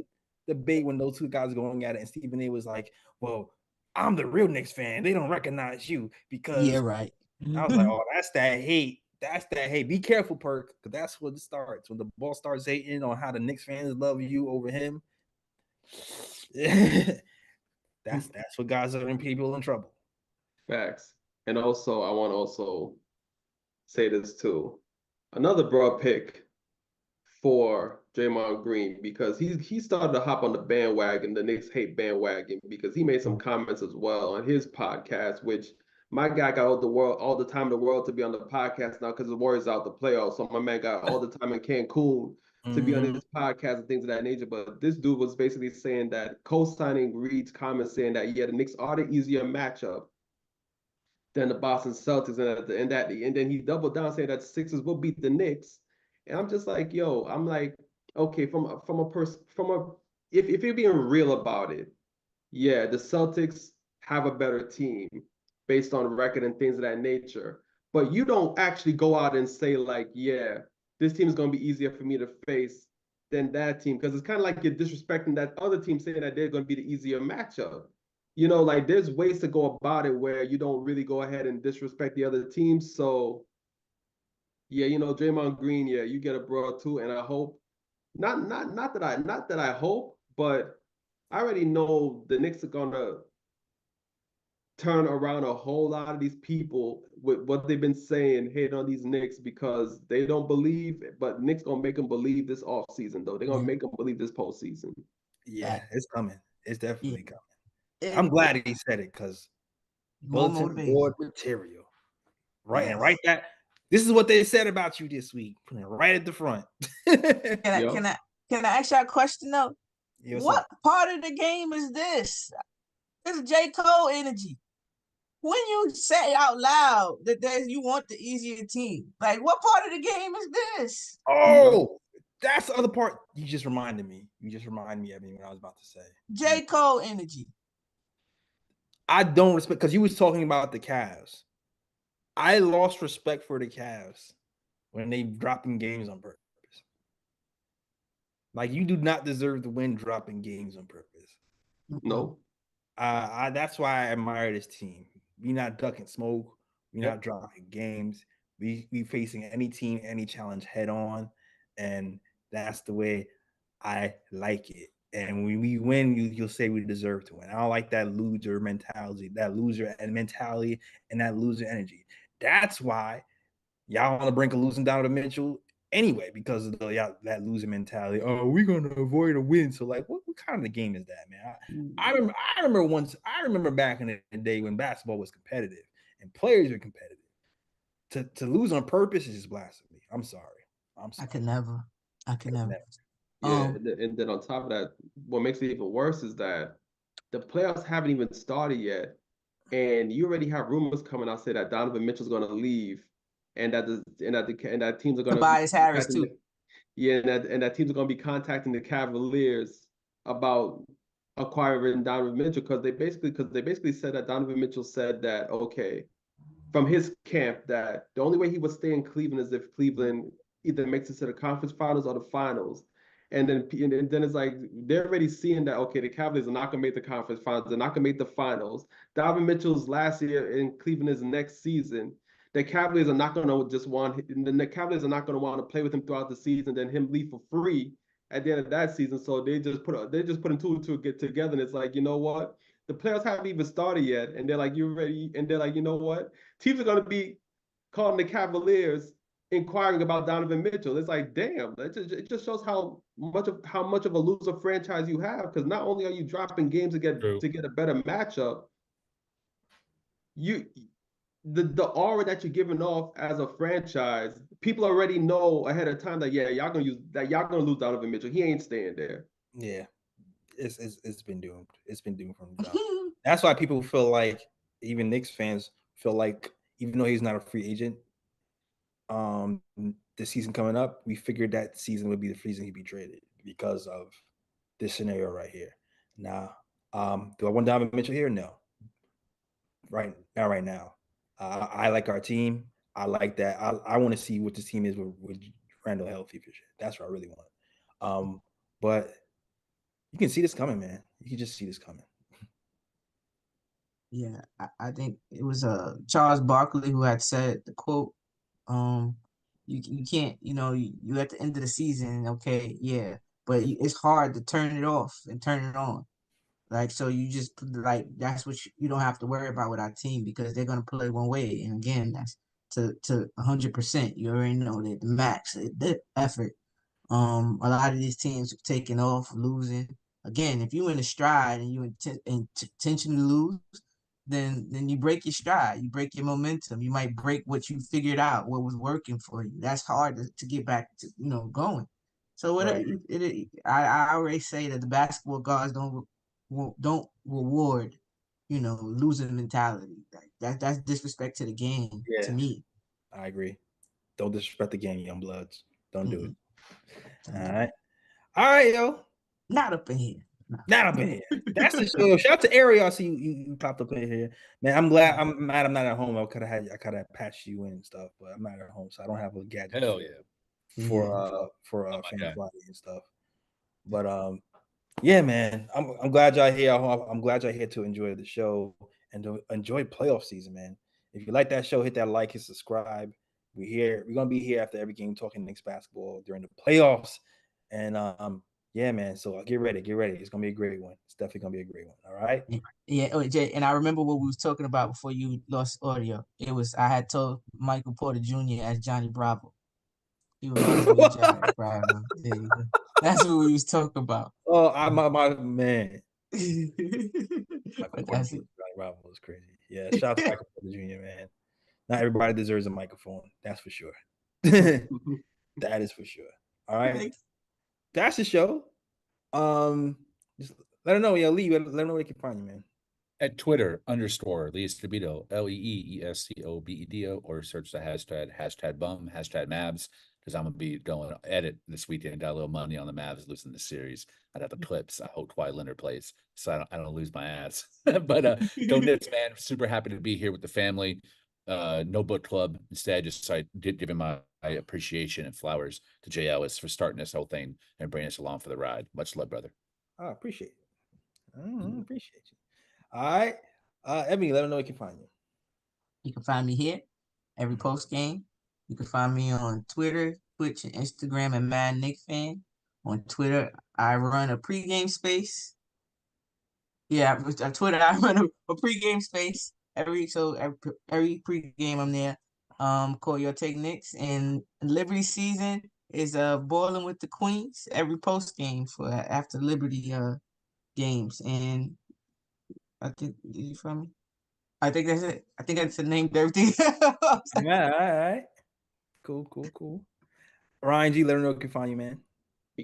debate when those two guys were going at it, and Stephen A. was like, "Well, I'm the real Knicks fan. They don't recognize you because." Yeah, right. I was like, "Oh, that's that hate. That's that hate. Be careful, Perk, because that's what it starts when the ball starts hating on how the Knicks fans love you over him." that's what guys are in people in trouble. Facts. And also, I want to also say this too. Another broad pick for Draymond Green because he started to hop on the bandwagon, the Knicks hate bandwagon, because he made some comments as well on his podcast, which my guy got all the time in the world to be on the podcast now because the Warriors out the playoffs. So my man got all the time in Cancun to be on his podcast and things of that nature. But this dude was basically saying that co-signing Reed's comments saying that the Knicks are the easier matchup than the Boston Celtics, and then he doubled down saying that the Sixers will beat the Knicks. And I'm just like, yo, I'm like, okay, if you're being real about it, yeah, the Celtics have a better team based on record and things of that nature. But you don't actually go out and say like, yeah, this team is going to be easier for me to face than that team, because it's kind of like you're disrespecting that other team saying that they're going to be the easier matchup. Like there's ways to go about it where you don't really go ahead and disrespect the other team. So yeah, Draymond Green, yeah, you get a broad too, and I hope not that I hope, but I already know the Knicks are gonna turn around a whole lot of these people with what they've been saying, hate on these Knicks because they don't believe, but Knicks gonna make them believe this off season though. They're gonna make them believe this postseason. Yeah, it's coming. It's definitely coming. And I'm glad he said it because more bulletin motivation. board material. Right, Yes. and right that. This is what they said about you this week. Putting it right at the front. Can I ask you a question though? Yeah, what part of the game is this? This is J. Cole energy. When you say out loud that you want the easier team, like what part of the game is this? Oh, that's the other part. You just reminded me. Ebony, what I was about to say. J. Cole energy. I don't respect because you was talking about the Cavs. I lost respect for the Cavs when they dropping games on purpose. Like you do not deserve to win dropping games on purpose. No. That's why I admire this team. We not ducking smoke. We not dropping games. We facing any team, any challenge head on, and that's the way I like it. And when we win, you'll say we deserve to win. I don't like that loser mentality, and that loser energy. That's why y'all want to bring a losing down to Mitchell anyway, because of that losing mentality. Oh, we're gonna avoid a win. So like, what kind of a game is that, man? I remember back in the day when basketball was competitive and players were competitive. To lose on purpose is just blasphemy. I'm sorry. I could never. Yeah, and then on top of that, what makes it even worse is that the playoffs haven't even started yet, and you already have rumors coming out say that Donovan Mitchell's going to leave, and that teams are going to be Tobias Harris contacting too. and that teams are going to be contacting the Cavaliers about acquiring Donovan Mitchell because they basically said that Donovan Mitchell said that, okay, from his camp, that the only way he would stay in Cleveland is if Cleveland either makes it to the conference finals or the finals. And then it's like they're already seeing that, okay, the Cavaliers are not gonna make the conference finals, they're not gonna make the finals. Donovan Mitchell's last year in Cleveland is next season. The Cavaliers are not gonna just want, and then the Cavaliers are not gonna want to play with him throughout the season, then him leave for free at the end of that season. So they just put two and two get together, and it's like, you know what? The playoffs haven't even started yet, and they're like, you're ready, and they're like, you know what? Teams are gonna be calling the Cavaliers inquiring about Donovan Mitchell. It's like, damn, it just shows how much of a loser franchise you have. Because not only are you dropping games to get a better matchup, the aura that you're giving off as a franchise, people already know ahead of time that y'all gonna lose Donovan Mitchell. He ain't staying there. Yeah, it's been doomed. It's been doomed from the jump. That's why people feel like, even Knicks fans feel like, even though he's not a free agent, the season coming up, we figured that season would be the season he'd be traded because of this scenario right here. Now, do I want Donovan Mitchell here? No. Right now. I like our team. I like that. I want to see what this team is with Randall healthy for sure. That's what I really want. But you can see this coming, man. You can just see this coming. Yeah, I think it was Charles Barkley who had said the quote, you can't, you at the end of the season, okay, yeah, but it's hard to turn it off and turn it on. Like, so you just, like, that's what you don't have to worry about with our team because they're gonna play one way, and again, that's to 100%. You already know that the max, the effort. A lot of these teams have taken off, losing. Again, if you in a stride and you intentionally lose, then you break your stride, you break your momentum, you might break what you figured out, what was working for you. That's hard to get back to, going. So what Right. I always say that the basketball gods don't reward, losing mentality. Like that's disrespect to the game to me. I agree. Don't disrespect the game, young bloods. Don't do it. All right, yo. Not up in here. Not up in here. That's the show. Shout out to Ariel. I see you popped up in here, man. I'm glad. I'm mad I'm not at home. I could have patched you in and stuff, but I'm not at home, so I don't have a gadget. Hell yeah. For Fan Friday and stuff. But yeah, man. I'm glad y'all here. I'm glad y'all here to enjoy the show and to enjoy playoff season, man. If you like that show, hit that like and subscribe. We're gonna be here after every game talking Knicks basketball during the playoffs, and yeah, man. So get ready. It's gonna be a great one. It's definitely gonna be a great one. All right. Yeah. Oh, Jay, and I remember what we was talking about before you lost audio. It was I had told Michael Porter Jr. as Johnny Bravo. He reminds me of Johnny Bravo. There you go. That's what we was talking about. Oh, my man. But that's it. Johnny Bravo was crazy. Yeah, shout out to Michael Porter Jr., man. Not everybody deserves a microphone. That's for sure. That is for sure. All right. That's the show. Just let them know, Lee. Let them know where they can find you, man. At Twitter _Lee Escobedo, LeeEscobedo, or search the hashtag bum, hashtag Mavs, because I'm gonna be going edit this weekend. Got a little money on the Mavs losing the series. I'd have the clips. I hope Kawhi Leonard plays, so I don't lose my ass. But go Knicks, man. Super happy to be here with the family. No book club. Instead, just giving my appreciation and flowers to Jay Ellis for starting this whole thing and bringing us along for the ride. Much love, brother. I appreciate it. I appreciate you. All right. Ebony, let them know where you can find you. You can find me here every post game. You can find me on Twitter, Twitch, and Instagram at Mad Knick Fan. On Twitter, I run a pregame space. Yeah, on Twitter, I run a pregame space. Every pregame I'm there. Call Your Take Knicks, and Liberty season is Boiling with the Queens every post game for after Liberty games. And I think, did you find me? I think that's it. I think that's the name of everything. All right. Cool. Ryan G, let them know where you can find you, man.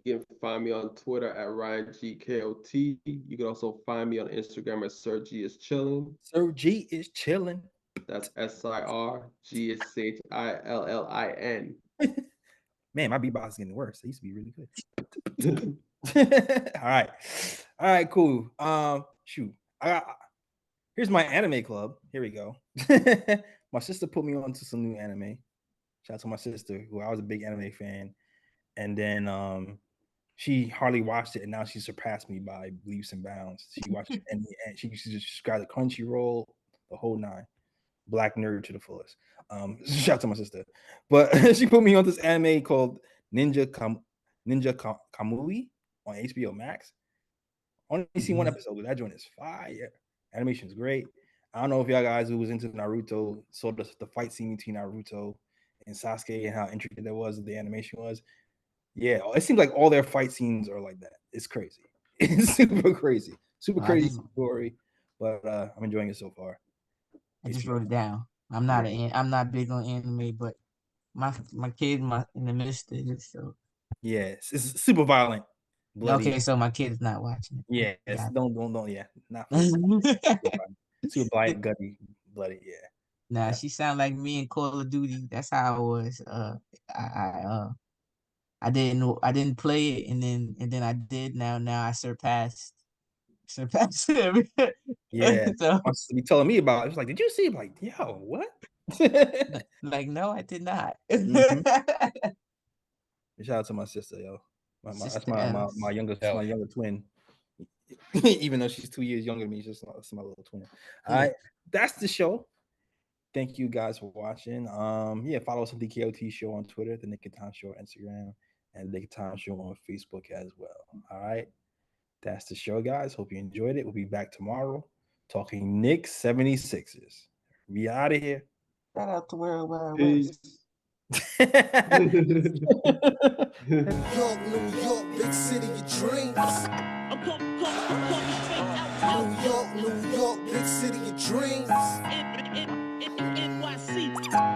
You can find me on Twitter at RyanGKOT. You can also find me on Instagram at Sir G is chilling. Sir G is chilling. That's SIRGSHILLIN. Man, my beatbox is getting worse. It used to be really good. All right, cool. Shoot, here's my anime club. Here we go. My sister put me on to some new anime. Shout out to my sister, who I was a big anime fan, and then she hardly watched it, and now she surpassed me by leaps and bounds. She watched it, and she just subscribed to Crunchyroll, the whole nine. Black nerd to the fullest. Shout out to my sister, but she put me on this anime called Ninja Kamui on HBO Max. Only seen one episode, but that joint is fire. Animation is great. I don't know if y'all guys who was into Naruto saw the fight scene between Naruto and Sasuke and how intricate that was, the animation was. Yeah, it seems like all their fight scenes are like that. It's crazy. It's super crazy. Super crazy story, but I'm enjoying it so far. I just wrote it down. I'm not big on anime, but my kid in the midst of it, so yes, it's super violent. Bloody. Okay, so my kid is not watching it. Yeah, don't not super violent, gutty, bloody. Yeah. Nah, she sound like me in Call of Duty. That's how I was. I didn't play it, and then I did. Now I surpassed him. Yeah. So You telling me about it. It's like, did you see? I'm like, yo, what? Like, no, I did not. Shout out to my sister, yo. That's Sister my younger twin. Even though she's 2 years younger than me, she's just my little twin. All right, that's the show. Thank you guys for watching. Follow us on the KOT Show on Twitter, the Knick Of Time Show on Instagram, and the Knick Of Time Show on Facebook as well. All right, that's the show, guys. Hope you enjoyed it. We'll be back tomorrow talking Knicks 76ers. We out of here. Shout out to World Wide Peace. York, New York, big city of dreams.